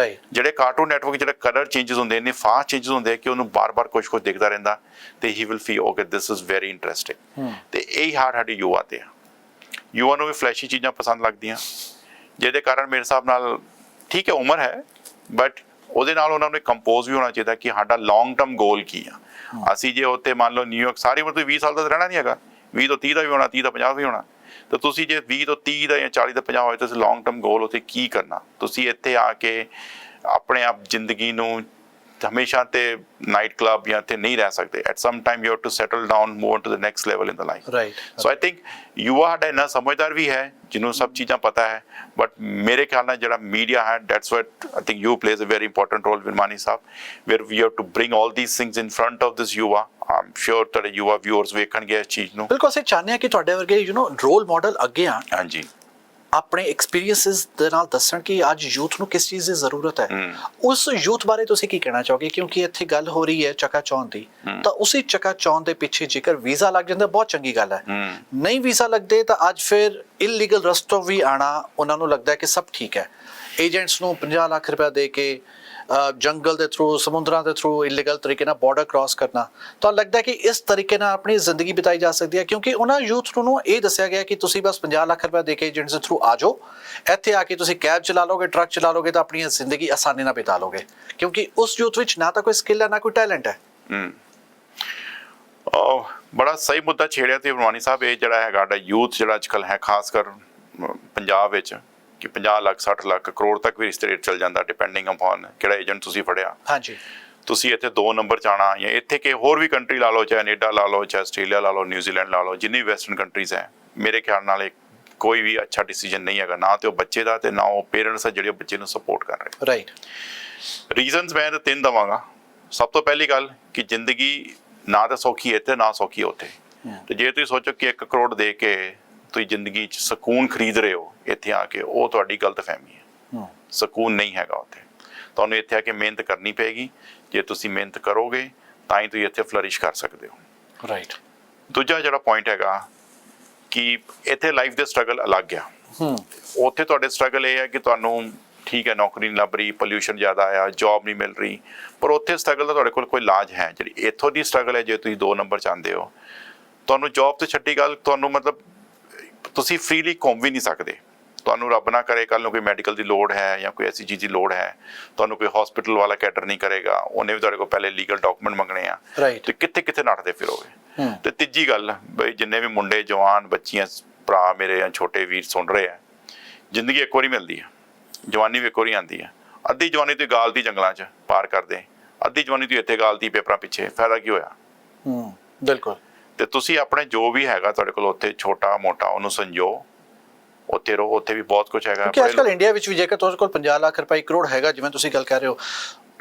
ਜਿਹੜੇ ਕਾਰਟੂਨ ਨੈਟਵਰਕ ਜਿਹੜੇ ਕਲਰ ਚੇਂਜਸ ਹੁੰਦੇ ਨੇ, ਫਾਸਟ ਚੇਂਜਸ ਹੁੰਦੇ ਆ ਕਿ ਉਹਨੂੰ ਬਾਰ-ਬਾਰ ਕੁਝ ਦਿਖਦਾ ਰਹਿੰਦਾ ਤੇ he will feel okay this is very interesting. ਤੇ ਇਹੀ ਸਾਡੀ ਯੁਵਾ ਤੇ ਆ। ਯੁਵਾ ਨੂੰ ਵੀ ਫਲੈਸ਼ੀ ਚੀਜ਼ਾਂ ਪਸੰਦ ਲੱਗਦੀਆਂ, ਜਿਹਦੇ ਕਾਰਨ ਮੇਰੇ ਹਿਸਾਬ ਨਾਲ ਠੀਕ ਹੈ ਉਮਰ ਹੈ, ਬਟ ਉਹਦੇ ਨਾਲ ਉਹਨਾਂ ਨੂੰ ਕੰਪੋਜ਼ ਵੀ ਹੋਣਾ ਚਾਹੀਦਾ ਕਿ ਸਾਡਾ ਲੌਂਗ ਟਰਮ ਗੋਲ ਕੀ ਆ। ਅਸੀਂ ਜੇ ਉੱਥੇ ਮੰਨ ਲਓ ਨਿਊਯਾਰਕ ਸਾਰੀ ਉਮਰ ਤੁਸੀਂ 20 ਸਾਲ ਦਾ ਰਹਿਣਾ ਨਹੀਂ ਹੈਗਾ, 20 ਤੋਂ 30 ਦਾ ਵੀ ਹੋਣਾ, 30 ਦਾ 50 ਵੀ ਹੋਣਾ। ਤਾਂ ਤੁਸੀਂ ਜੇ 20 ਤੋਂ 30 ਦਾ ਜਾਂ 40 ਦਾ 50 ਹੋਏ, ਤੁਸੀਂ ਲੌਂਗ ਟਰਮ ਗੋਲ ਉੱਥੇ ਕੀ ਕਰਨਾ? ਤੁਸੀਂ ਇੱਥੇ ਆ ਕੇ ਆਪਣੇ ਆਪ ਜ਼ਿੰਦਗੀ ਨੂੰ ਹਮੇਸ਼ਾ ਤੇ ਨਾਈਟ ਕਲੱਬ ਜਾਂ ਇੱਥੇ ਨਹੀਂ ਰਹਿ ਸਕਦੇ। At some time you have to settle down, move on to the next level in the life. So I think ਯੁਵਾ ਸਾਡਾ ਇੰਨਾ ਸਮਝਦਾਰ ਵੀ ਹੈ ਜਿਹਨੂੰ ਸਭ ਚੀਜ਼ਾਂ ਪਤਾ ਹੈ, ਬਟ ਮੇਰੇ ਖਿਆਲ ਨਾਲ ਜਿਹੜਾ ਮੀਡੀਆ ਹੈ that's what I think you plays a very important role Virmani Sahib, where we have to bring all these things in front of this ਯੁਵਾ। ਆਮ ਸ਼ੋਰ ਤੁਹਾਡੇ ਯੁਵਾ ਵਿਊਅਰਸ ਵੇਖਣਗੇ ਇਸ ਚੀਜ਼ ਨੂੰ। ਬਿਲਕੁਲ, ਅਸੀਂ ਚਾਹੁੰਦੇ ਹਾਂ ਕਿ ਤੁਹਾਡੇ ਵਰਗੇ ਰੋਲ ਮਾਡਲ ਅੱਗੇ ਆਉਣ, ਹਾਂਜੀ, ਆਪਣੇ ਐਕਸਪੀਰੀਐਂਸਿਸ ਦੇ ਨਾਲ ਦੱਸਣ ਕਿ ਅੱਜ ਯੂਥ ਨੂੰ ਕਿਸ ਚੀਜ਼ ਦੀ ਜ਼ਰੂਰਤ ਹੈ। ਉਸ ਯੂਥ ਬਾਰੇ ਤੁਸੀਂ ਕੀ ਕਹਿਣਾ ਚਾਹੋਗੇ? ਕਿਉਂਕਿ ਇੱਥੇ ਗੱਲ ਹੋ ਰਹੀ ਹੈ ਚਕਾਚੌਂਧ ਦੀ, ਤਾਂ ਉਸੇ ਚਕਾਚੌਂਧ ਦੇ ਪਿੱਛੇ ਜੇਕਰ ਵੀਜ਼ਾ ਲੱਗ ਜਾਂਦਾ ਬਹੁਤ ਚੰਗੀ ਗੱਲ ਹੈ, ਨਹੀਂ ਵੀਜ਼ਾ ਲੱਗਦੇ ਤਾਂ ਅੱਜ ਫਿਰ ਇਲੀਗਲ ਰਸਤੋਂ ਵੀ ਆਣਾ ਉਹਨਾਂ ਨੂੰ ਲੱਗਦਾ ਕਿ ਸਭ ਠੀਕ ਹੈ। ਏਜੰਟਸ ਨੂੰ 50 ਲੱਖ ਰੁਪਏ ਦੇ ਕੇ ਜੰਗਲ ਦੇ ਥਰੂ, ਸਮੁੰਦਰਾਂ ਦੇ ਥਰੂ ਇਲੀਗਲ ਤਰੀਕੇ ਨਾਲ ਬਾਰਡਰ ਕ੍ਰਾਸ ਕਰਨਾ, ਤਾਂ ਲੱਗਦਾ ਕਿ ਇਸ ਤਰੀਕੇ ਨਾਲ ਆਪਣੀ ਜ਼ਿੰਦਗੀ ਬਿਤਾਈ ਜਾ ਸਕਦੀ ਹੈ। ਕਿਉਂਕਿ ਉਹਨਾਂ ਯੂਥ ਨੂੰ ਇਹ ਦੱਸਿਆ ਗਿਆ ਕਿ ਤੁਸੀਂ ਬਸ 50 ਲੱਖ ਰੁਪਏ ਦੇ ਕੇ ਏਜੰਟਸ ਦੇ ਥਰੂ ਆ ਜਾਓ, ਇੱਥੇ ਆ ਕੇ ਤੁਸੀਂ ਕੈਬ ਚਲਾ ਲਓਗੇ, ਟਰੱਕ ਚਲਾ ਲਓਗੇ ਤਾਂ ਆਪਣੀ ਜ਼ਿੰਦਗੀ ਆਸਾਨੀ ਨਾਲ ਬਿਤਾ ਲਓਗੇ। ਕਿਉਂਕਿ ਉਸ ਯੂਥ ਵਿੱਚ ਨਾ ਤਾਂ ਕੋਈ ਸਕਿੱਲ ਹੈ, ਨਾ ਕੋਈ ਟੈਲੈਂਟ ਹੈ। ਬੜਾ ਸਹੀ ਮੁੱਦਾ ਛੇੜਿਆ ਤੇ ਵਿਰਮਾਨੀ ਸਾਹਿਬ। ਇਹ ਜਿਹੜਾ ਹੈਗਾ ਸਾਡਾ ਯੂਥ ਜਿਹੜਾ ਅੱਜ ਕੱਲ੍ਹ ਹੈ, ਖਾਸ ਕਰ ਪੰਜਾਬ ਵਿੱਚ, ਕਿ 50 ਲੱਖ 60 ਲੱਖ ਕਰੋੜ ਤੱਕ ਵੀ ਰਿਸ਼ਤੇ ਰੇਟ ਚੱਲ ਜਾਂਦਾ, ਡਿਪੈਂਡਿੰਗ ਅਪਨ ਕਿਹੜਾ ਏਜੰਟ ਤੁਸੀਂ ਫੜਿਆ। ਹਾਂਜੀ, ਤੁਸੀਂ ਇੱਥੇ 2 ਨੰਬਰ 'ਚ ਆਉਣਾ, ਜਾਂ ਇੱਥੇ ਕਿ ਹੋਰ ਵੀ ਕੰਟਰੀ ਲਾ ਲਓ, ਚਾਹੇ ਕੈਨੇਡਾ ਲਾ ਲਓ, ਚਾਹੇ ਆਸਟ੍ਰੇਲੀਆ ਲਾ ਲਓ, ਨਿਊਜ਼ੀਲੈਂਡ ਲਾ ਲਓ, ਜਿੰਨੀ ਵੈਸਟਰਨ ਕੰਟਰੀਜ਼ ਹੈ, ਮੇਰੇ ਖਿਆਲ ਨਾਲ ਇੱਕ ਕੋਈ ਵੀ ਅੱਛਾ ਡਿਸੀਜਨ ਨਹੀਂ ਹੈਗਾ, ਨਾ ਤੇ ਉਹ ਬੱਚੇ ਦਾ ਤੇ ਨਾ ਉਹ ਪੇਰੈਂਟਸ ਆ ਜਿਹੜੇ ਬੱਚੇ ਨੂੰ ਸਪੋਰਟ ਕਰ ਰਹੇ। ਰਾਈਟ। ਰੀਜ਼ਨਸ ਮੈਂ ਤਾਂ 3 ਦੇਵਾਂਗਾ। ਸਭ ਤੋਂ ਪਹਿਲੀ ਗੱਲ ਕਿ ਜ਼ਿੰਦਗੀ ਨਾ ਤਾਂ ਸੌਖੀ ਹੈ ਇੱਥੇ, ਨਾ ਸੌਖੀ ਹੈ ਉੱਥੇ। ਤੇ ਜੇ ਤੁਸੀਂ ਸੋਚੋ ਕਿ 1 ਕਰੋੜ ਦੇ ਕੇ ਤੁਸੀਂ ਜ਼ਿੰਦਗੀ 'ਚ ਸਕੂਨ ਖਰੀਦ ਰਹੇ ਹੋ ਇੱਥੇ ਆ ਕੇ, ਉਹ ਤੁਹਾਡੀ ਗਲਤਫਹਿਮੀ ਹੈ। ਸਕੂਨ ਨਹੀਂ ਹੈਗਾ ਉੱਥੇ। ਤੁਹਾਨੂੰ ਇੱਥੇ ਆ ਕੇ ਮਿਹਨਤ ਕਰਨੀ ਪਏਗੀ। ਜੇ ਤੁਸੀਂ ਮਿਹਨਤ ਕਰੋਗੇ ਤਾਂ ਹੀ ਤੁਸੀਂ ਇੱਥੇ ਫਲਰਿਸ਼ ਕਰ ਸਕਦੇ ਹੋ। ਰਾਈਟ। ਦੂਜਾ ਜਿਹੜਾ ਪੁਆਇੰਟ ਹੈਗਾ ਕਿ ਇੱਥੇ ਲਾਈਫ ਦੇ ਸਟਰਗਲ ਅਲੱਗ ਆ। ਉੱਥੇ ਤੁਹਾਡੇ ਸਟਰਗਲ ਇਹ ਹੈ ਕਿ ਤੁਹਾਨੂੰ ਠੀਕ ਹੈ ਨੌਕਰੀ ਨਹੀਂ ਲੱਭ ਰਹੀ, ਪੋਲਿਊਸ਼ਨ ਜ਼ਿਆਦਾ ਆ, ਜੌਬ ਨਹੀਂ ਮਿਲ ਰਹੀ, ਪਰ ਉੱਥੇ ਸਟਰਗਲ ਦਾ ਤੁਹਾਡੇ ਕੋਲ ਕੋਈ ਇਲਾਜ ਹੈ। ਜਿਹੜੀ ਇੱਥੋਂ ਦੀ ਸਟਰਗਲ ਹੈ, ਜੇ ਤੁਸੀਂ 2 ਨੰਬਰ 'ਚ ਆਉਂਦੇ ਹੋ, ਤੁਹਾਨੂੰ ਜੌਬ ਤੋਂ ਛੱਡੀ ਗੱਲ, ਤੁਹਾਨੂੰ ਮਤਲਬ ਤੁਸੀਂ ਫ੍ਰੀਲੀ ਘੁੰਮ ਵੀ ਨਹੀਂ ਸਕਦੇ। ਤੁਹਾਨੂੰ ਰੱਬ ਨਾ ਕਰੇ ਕੱਲ੍ਹ ਨੂੰ ਕੋਈ ਮੈਡੀਕਲ ਦੀ ਲੋੜ ਹੈ ਜਾਂ ਕੋਈ ਐਸੀ ਚੀਜ਼ ਦੀ ਲੋੜ ਹੈ, ਤੁਹਾਨੂੰ ਕੋਈ ਹਸਪੀਟਲ ਵਾਲਾ ਕੈਟਰ ਨਹੀਂ ਕਰੇਗਾ, ਉਹਨੇ ਵੀ ਤੁਹਾਡੇ ਕੋਲ ਪਹਿਲੇ ਲੀਗਲ ਡਾਕੂਮੈਂਟ ਮੰਗਣੇ ਆ। ਤੇ ਕਿੱਥੇ ਕਿੱਥੇ ਨੱਠਦੇ ਫਿਰੋਗੇ। ਤੇ ਤੀਜੀ ਗੱਲ ਬਈ ਜਿੰਨੇ ਵੀ ਮੁੰਡੇ ਜਵਾਨ ਬੱਚੀਆਂ ਭਰਾ ਮੇਰੇ ਜਾਂ ਛੋਟੇ ਵੀਰ ਸੁਣ ਰਹੇ ਆ, ਜ਼ਿੰਦਗੀ ਇੱਕ ਵਾਰੀ ਮਿਲਦੀ ਆ, ਜਵਾਨੀ ਵੀ ਇੱਕ ਵਾਰੀ ਆਉਂਦੀ ਆ। ਅੱਧੀ ਜਵਾਨੀ ਤੁਸੀਂ ਗਾਲਤੀ ਜੰਗਲਾਂ 'ਚ ਪਾਰ ਕਰਦੇ, ਅੱਧੀ ਜਵਾਨੀ ਤੁਸੀਂ ਇੱਥੇ ਗਾਲਤੀ ਪੇਪਰਾਂ ਪਿੱਛੇ, ਫਾਇਦਾ ਕੀ ਹੋਇਆ? ਬਿਲਕੁਲ। ਤੇ ਤੁਸੀਂ ਆਪਣੇ ਜੋ ਵੀ ਹੈਗਾ ਤੁਹਾਡੇ ਕੋਲ ਉੱਥੇ ਛੋਟਾ ਮੋਟਾ ਉਹਨੂੰ ਸੰਜੋ, ਉੱਥੇ ਰਹੋ, ਉੱਥੇ ਵੀ ਬਹੁਤ ਕੁਝ ਹੈਗਾ। ਕਿਉਂਕਿ ਅੱਜ ਕੱਲ੍ਹ ਇੰਡੀਆ ਵਿੱਚ ਵੀ ਜੇਕਰ ਤੁਹਾਡੇ ਕੋਲ 50 ਲੱਖ ਰੁਪਏ 1 ਕਰੋੜ ਹੈਗਾ, ਜਿਵੇਂ ਤੁਸੀਂ ਗੱਲ ਕਰ ਰਹੇ ਹੋ,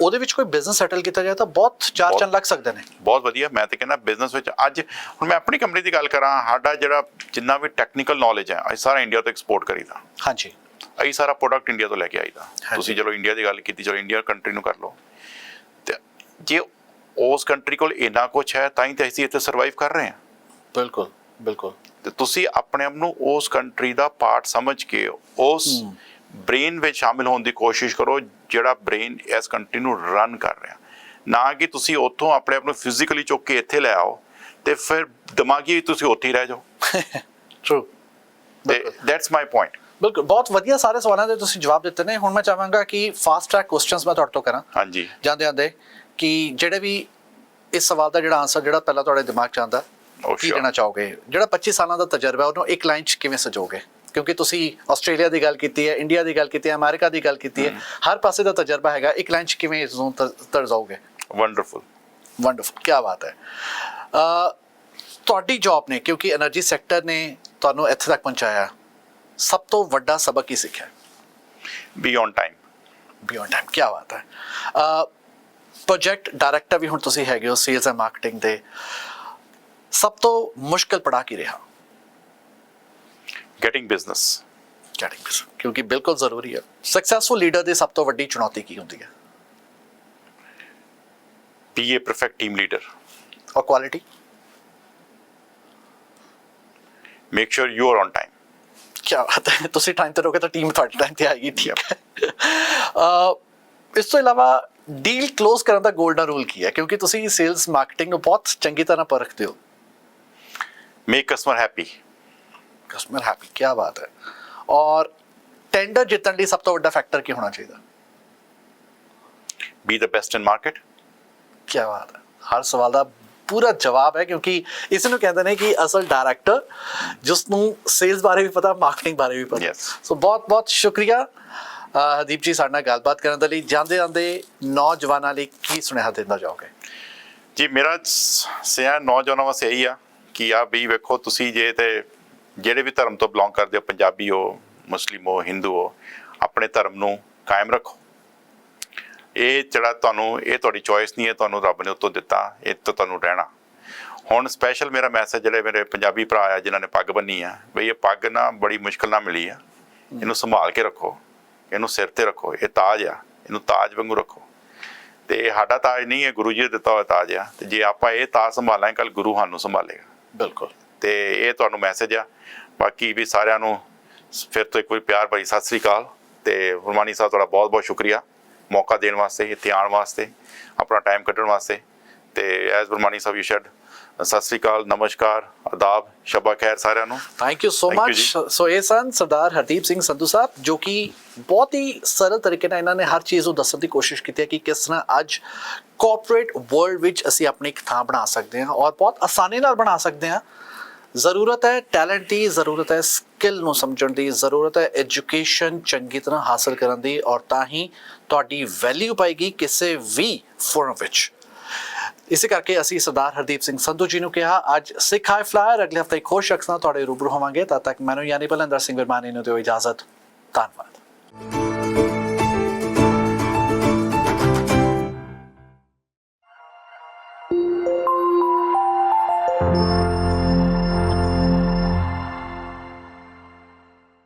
ਉਹਦੇ ਵਿੱਚ ਕੋਈ ਬਿਜ਼ਨਸ ਸੈਟਲ ਕੀਤਾ ਜਾਏ ਤਾਂ ਬਹੁਤ ਚਾਰ ਚੰਨ ਲੱਗ ਸਕਦੇ ਨੇ। ਬਹੁਤ ਵਧੀਆ। ਮੈਂ ਤਾਂ ਕਹਿੰਦਾ ਬਿਜ਼ਨਸ ਵਿੱਚ ਅੱਜ ਹੁਣ ਮੈਂ ਆਪਣੀ ਕੰਪਨੀ ਦੀ ਗੱਲ ਕਰਾਂ, ਸਾਡਾ ਜਿਹੜਾ ਜਿੰਨਾ ਵੀ ਟੈਕਨੀਕਲ ਨੌਲੇਜ ਹੈ ਅਸੀਂ ਸਾਰਾ ਇੰਡੀਆ ਤੋਂ ਐਕਸਪੋਰਟ ਕਰੀਦਾ। ਹਾਂਜੀ। ਅਸੀਂ ਸਾਰਾ ਪ੍ਰੋਡਕਟ ਇੰਡੀਆ ਤੋਂ ਲੈ ਕੇ ਆਈਦਾ। ਤੁਸੀਂ ਚਲੋ ਇੰਡੀਆ ਦੀ ਗੱਲ ਕੀਤੀ, ਚਲੋ ਇੰਡੀਆ ਕੰਟਰੀ ਨੂੰ ਕਰ ਲਓ। ਤੇ ਜੇ ਉਸ ਕੰਟਰੀ ਕੋਲ ਇੰਨਾ ਕੁਛ ਹੈ ਤਾਂ ਹੀ ਤਾਂ ਅਸੀਂ ਇੱਥੇ ਸਰਵਾਈਵ ਕਰ ਰਹੇ ਹਾਂ। ਬਿਲਕੁਲ ਬਿਲਕੁਲ। ਤੇ ਤੁਸੀਂ ਆਪਣੇ ਆਪ ਨੂੰ ਉਸ ਕੰਟਰੀ ਦਾ ਪਾਰਟ ਸਮਝ ਕੇ ਉਸ ਬ੍ਰੇਨ ਵਿੱਚ ਸ਼ਾਮਿਲ ਹੋਣ ਦੀ ਕੋਸ਼ਿਸ਼ ਕਰੋ ਜਿਹੜਾ ਬ੍ਰੇਨ ਇਸ ਕੰਟਰੀ ਨੂੰ ਰਨ ਕਰ ਰਿਹਾ। ਨਾ ਕਿ ਤੁਸੀਂ ਉੱਥੋਂ ਆਪਣੇ ਆਪ ਨੂੰ ਫਿਜ਼ੀਕਲੀ ਚੁੱਕ ਕੇ ਇੱਥੇ ਲੈ ਆਓ ਤੇ ਫਿਰ ਦਿਮਾਗੀ ਤੁਸੀਂ ਉੱਥੇ ਹੀ ਰਹਿ ਜਾਓ। ਟਰੂ। ਤੇ ਦੈਟਸ ਮਾਈ ਪੁਆਇੰਟ। ਬਿਲਕੁਲ, ਬਹੁਤ ਵਧੀਆ ਸਾਰੇ ਸਵਾਲਾਂ ਦੇ ਤੁਸੀਂ ਜਵਾਬ ਦਿੱਤੇ ਨੇ। ਹੁਣ ਮੈਂ ਚਾਹਾਂਗਾ ਕਿ ਫਾਸਟ ਟਰੈਕ ਕੁਐਸਚਨਸ ਮੈਂ ਤੁਹਾਡੇ ਤੋਂ ਕਰਾਂ। ਹਾਂਜੀ। ਜਾਂਦੇ ਜਾਂਦੇ ਕਿ ਜਿਹੜੇ ਵੀ ਇਸ ਸਵਾਲ ਦਾ ਜਿਹੜਾ ਆਨਸਰ ਜਿਹੜਾ ਪਹਿਲਾਂ ਤੁਹਾਡੇ ਦਿਮਾਗ 'ਚ ਆਉਂਦਾ, ਕੀ ਦੇਣਾ ਚਾਹੋਗੇ? ਜਿਹੜਾ 25 ਸਾਲਾਂ ਦਾ ਤਜਰਬਾ ਉਹਨੂੰ ਇੱਕ ਲਾਈਨ 'ਚ ਕਿਵੇਂ ਸਜੋਗੇ? ਕਿਉਂਕਿ ਤੁਸੀਂ ਆਸਟ੍ਰੇਲੀਆ ਦੀ ਗੱਲ ਕੀਤੀ ਹੈ, ਇੰਡੀਆ ਦੀ ਗੱਲ ਕੀਤੀ ਹੈ, ਅਮਰੀਕਾ ਦੀ ਗੱਲ ਕੀਤੀ ਹੈ, ਹਰ ਪਾਸੇ ਦਾ ਤਜਰਬਾ ਹੈਗਾ, ਇੱਕ ਲਾਈਨ 'ਚ ਕਿਵੇਂ ਇਸ ਨੂੰ ਤਰਜਾਓਗੇ? ਵੰਡਰਫੁਲ। ਵੰਡਰਫੁਲ, ਕੀ ਬਾਤ ਹੈ। ਤੁਹਾਡੀ ਜੌਬ ਨੇ, ਕਿਉਂਕਿ ਐਨਰਜੀ ਸੈਕਟਰ ਨੇ ਤੁਹਾਨੂੰ ਇੱਥੇ ਤੱਕ ਪਹੁੰਚਾਇਆ, ਸਭ ਤੋਂ ਵੱਡਾ ਸਬਕ ਕੀ ਸਿੱਖਿਆ? Be on time. Be on time, ਕੀ ਬਾਤ ਹੈ। ਪ੍ਰੋਜੈਕਟ ਡਾਇਰੈਕਟਰ ਵੀ ਹੁਣ ਤੁਸੀਂ ਹੈਗੇ ਹੋ ਸੇਲਸ ਐਂਡ ਮਾਰਕੀਟਿੰਗ ਦੇ, ਸਭ ਤੋਂ ਮੁਸ਼ਕਿਲ ਪੜਾਅ ਕੀ ਰਿਹਾ? Getting business. ਗੈਟਿੰਗ ਬਿਜ਼ਨਸ, ਕਿਉਂਕਿ ਬਿਲਕੁਲ ਜ਼ਰੂਰੀ ਹੈ। ਸਕਸੈਸਫੁਲ ਲੀਡਰ ਦੀ ਸਭ ਤੋਂ ਵੱਡੀ ਚੁਣੌਤੀ ਕੀ ਹੁੰਦੀ ਹੈ? Be a perfect team leader. ਔਰ quality? Make sure you are on time. ਕੀ ਬਾਤ ਹੈ। ਤੁਸੀਂ ਟਾਈਮ ਤੇ ਰਹੋਗੇ ਤਾਂ ਟੀਮ ਤੁਹਾਡੇ ਟਾਈਮ ਤੇ ਆਏਗੀ। ਠੀਕ ਹੈ। ਇਸ ਤੋਂ ਇਲਾਵਾ ਡੀਲ ਕਲੋਜ਼ ਕਰਨ ਦਾ ਗੋਲਡਨ ਰੂਲ ਕੀ ਹੈ? ਕਿਉਂਕਿ ਤੁਸੀਂ ਸੇਲਸ ਮਾਰਕੀਟਿੰਗ ਨੂੰ ਬਹੁਤ ਚੰਗੀ ਤਰ੍ਹਾਂ ਪਰਖਦੇ ਹੋ। Make customer happy. Customer happy, ਕੀ ਬਾਤ ਹੈ। ਔਰ ਟੈਂਡਰ ਜਿੱਤਣ ਲਈ ਸਭ ਤੋਂ ਵੱਡਾ ਫੈਕਟਰ ਕੀ ਹੋਣਾ ਚਾਹੀਦਾ? Be the best in market. ਕੀ ਬਾਤ ਹੈ। ਹਰ ਸਵਾਲ ਦਾ ਪੂਰਾ ਜਵਾਬ ਹੈ, ਕਿਉਂਕਿ ਇਸ ਨੂੰ ਕਹਿੰਦੇ ਨੇ ਕਿ ਅਸਲ ਡਾਇਰੈਕਟਰ ਜਿਸ ਨੂੰ ਸੇਲਸ ਬਾਰੇ ਵੀ ਪਤਾ, ਮਾਰਕੀਟਿੰਗ ਬਾਰੇ ਵੀ ਪਤਾ। ਸੋ ਬਹੁਤ ਬਹੁਤ ਸ਼ੁਕਰੀਆ ਹਰਦੀਪ ਜੀ ਸਾਡੇ ਨਾਲ ਗੱਲਬਾਤ ਕਰਨ ਦੇ ਲਈ। ਜਾਂਦੇ ਜਾਂਦੇ ਨੌਜਵਾਨਾਂ ਲਈ ਕੀ ਸੁਨੇਹਾ ਦੇਣਾ ਚਾਹੋਗੇ? ਜੀ ਮੇਰਾ ਸਿਆ ਨੌਜਵਾਨਾਂ ਵਾਸਤੇ ਇਹੀ ਆ ਕਿ ਆ ਵੀ ਵੇਖੋ, ਤੁਸੀਂ ਜੇ ਤੇ ਜਿਹੜੇ ਵੀ ਧਰਮ ਤੋਂ ਬਿਲੋਂਗ ਕਰਦੇ ਹੋ, ਪੰਜਾਬੀ ਹੋ, ਮੁਸਲਿਮ ਹੋ, ਹਿੰਦੂ ਹੋ, ਆਪਣੇ ਧਰਮ ਨੂੰ ਕਾਇਮ ਰੱਖੋ। ਇਹ ਜਿਹੜਾ ਤੁਹਾਨੂੰ, ਇਹ ਤੁਹਾਡੀ ਚੋਇਸ ਨਹੀਂ ਹੈ, ਤੁਹਾਨੂੰ ਰੱਬ ਨੇ ਉੱਤੋਂ ਦਿੱਤਾ, ਇਹ ਤੋਂ ਤੁਹਾਨੂੰ ਰਹਿਣਾ। ਹੁਣ ਸਪੈਸ਼ਲ ਮੇਰਾ ਮੈਸੇਜ ਜਿਹੜੇ ਮੇਰੇ ਪੰਜਾਬੀ ਭਰਾ ਆ ਜਿਨ੍ਹਾਂ ਨੇ ਪੱਗ ਬੰਨੀ ਆ, ਬਈ ਇਹ ਪੱਗ ਨਾ ਬੜੀ ਮੁਸ਼ਕਿਲ ਨਾਲ ਮਿਲੀ ਆ, ਇਹਨੂੰ ਸੰਭਾਲ ਕੇ ਰੱਖੋ, ਇਹਨੂੰ ਸਿਰ ਤੇ ਰੱਖੋ। ਇਹ ਤਾਜ ਆ, ਇਹਨੂੰ ਤਾਜ ਵਾਂਗੂ ਰੱਖੋ। ਤੇ ਇਹ ਸਾਡਾ ਤਾਜ ਨਹੀਂ ਹੈ, ਗੁਰੂ ਜੀ ਦਾ ਦਿੱਤਾ ਹੋਇਆ ਤਾਜ ਆ। ਤੇ ਜੇ ਆਪਾਂ ਇਹ ਤਾਜ ਸੰਭਾਲਾਂਗੇ, ਕੱਲ ਗੁਰੂ ਸਾਨੂੰ ਸੰਭਾਲੇਗਾ। ਬਿਲਕੁਲ। ਤੇ ਇਹ ਤੁਹਾਨੂੰ ਮੈਸੇਜ ਆ। ਬਾਕੀ ਵੀ ਸਾਰਿਆਂ ਨੂੰ ਫਿਰ ਤੋਂ ਇੱਕ ਵਾਰੀ ਪਿਆਰ ਭਰੀ ਸਤਿ ਸ੍ਰੀ ਅਕਾਲ। ਤੇ ਗੁਰਮਾਨੀ ਸਾਹਿਬ ਤੁਹਾਡਾ ਬਹੁਤ ਬਹੁਤ ਸ਼ੁਕਰੀਆ ਮੌਕਾ ਦੇਣ ਵਾਸਤੇ, ਇੱਥੇ ਆਉਣ ਵਾਸਤੇ, ਆਪਣਾ ਟਾਈਮ ਕੱਢਣ ਵਾਸਤੇ। ਤੇ as Gurmani Sahib you said, ਸਤਿ ਸ੍ਰੀ ਅਕਾਲ, ਨਮਸਕਾਰ, ਆਦਾਬ, ਸ਼ਬਾ ਖੈਰ ਸਾਰਿਆਂ ਨੂੰ। Thank you so much. So ਇਹ ਸਨ ਸਰਦਾਰ ਹਰਦੀਪ ਸਿੰਘ ਸੰਧੂ ਸਾਹਿਬ, ਜੋ ਕਿ ਬਹੁਤ ਹੀ ਸਰਲ ਤਰੀਕੇ ਨਾਲ ਇਹਨਾਂ ਨੇ ਹਰ ਚੀਜ਼ ਨੂੰ ਦੱਸਣ ਦੀ ਕੋਸ਼ਿਸ਼ ਕੀਤੀ ਹੈ ਕਿ ਕਿਸ ਤਰ੍ਹਾਂ ਅੱਜ ਕਾਰਪੋਰੇਟ ਵਰਲਡ ਵਿੱਚ ਅਸੀਂ ਆਪਣੀ ਇੱਕ ਥਾਂ ਬਣਾ ਸਕਦੇ ਹਾਂ, ਔਰ ਬਹੁਤ ਆਸਾਨੀ ਨਾਲ ਬਣਾ ਸਕਦੇ ਹਾਂ। ਜ਼ਰੂਰਤ ਹੈ ਟੈਲੈਂਟ ਦੀ, ਜ਼ਰੂਰਤ ਹੈ ਸਕਿੱਲ ਨੂੰ ਸਮਝਣ ਦੀ, ਜ਼ਰੂਰਤ ਹੈ ਐਜੂਕੇਸ਼ਨ ਚੰਗੀ ਤਰ੍ਹਾਂ ਹਾਸਲ ਕਰਨ ਦੀ, ਔਰ ਤਾਂ ਹੀ ਤੁਹਾਡੀ ਵੈਲਿਊ ਪਾਏਗੀ ਕਿਸੇ ਵੀ ਫੋਰਮ ਵਿੱਚ। ਇਸੇ ਕਰਕੇ ਅਸੀਂ ਸਰਦਾਰ ਹਰਦੀਪ ਸਿੰਘ ਸੰਧੂ ਜੀ ਨੂੰ ਕਿਹਾ ਅੱਜ ਸਿੱਖ ਹਾਈ ਫਲਾਇਰ। ਅਗਲੇ ਹਫ਼ਤੇ ਇੱਕ ਹੋਰ ਸ਼ਖਸ ਨਾਲ ਤੁਹਾਡੇ ਰੂਬਰੂ ਹੋਵਾਂਗੇ। ਤਦ ਤੱਕ ਮੈਨੂੰ ਯਾਨੀ ਬਲਵਿੰਦਰ ਸਿੰਘ ਵਿਰਮਾਨੀ ਨੂੰ ਦਿਓ ਇਜਾਜ਼ਤ। ਧੰਨਵਾਦ।